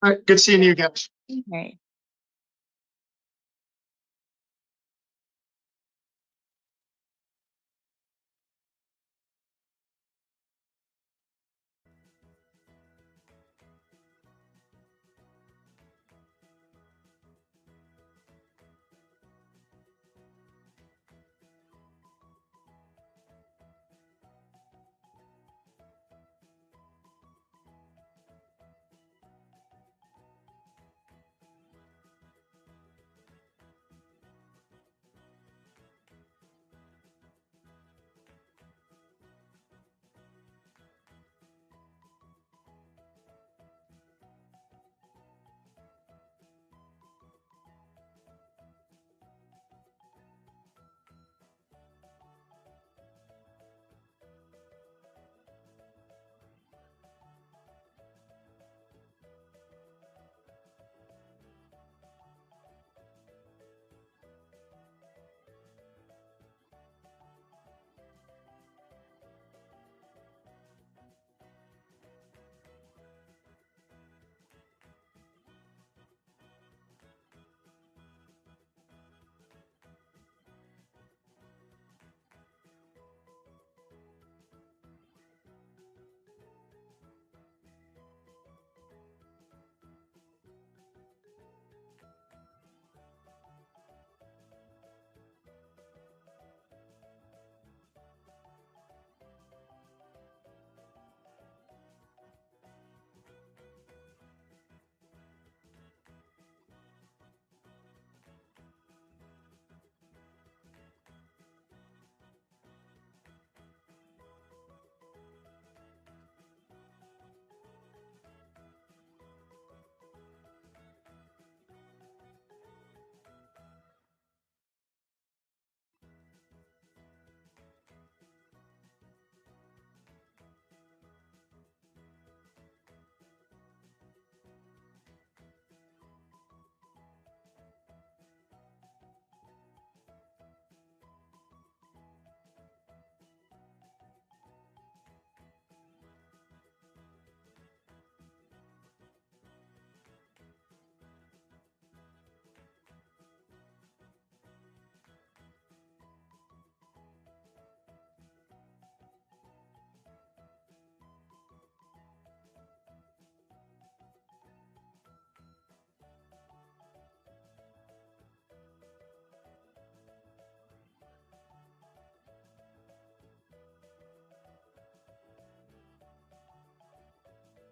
All right, good seeing you guys. All right.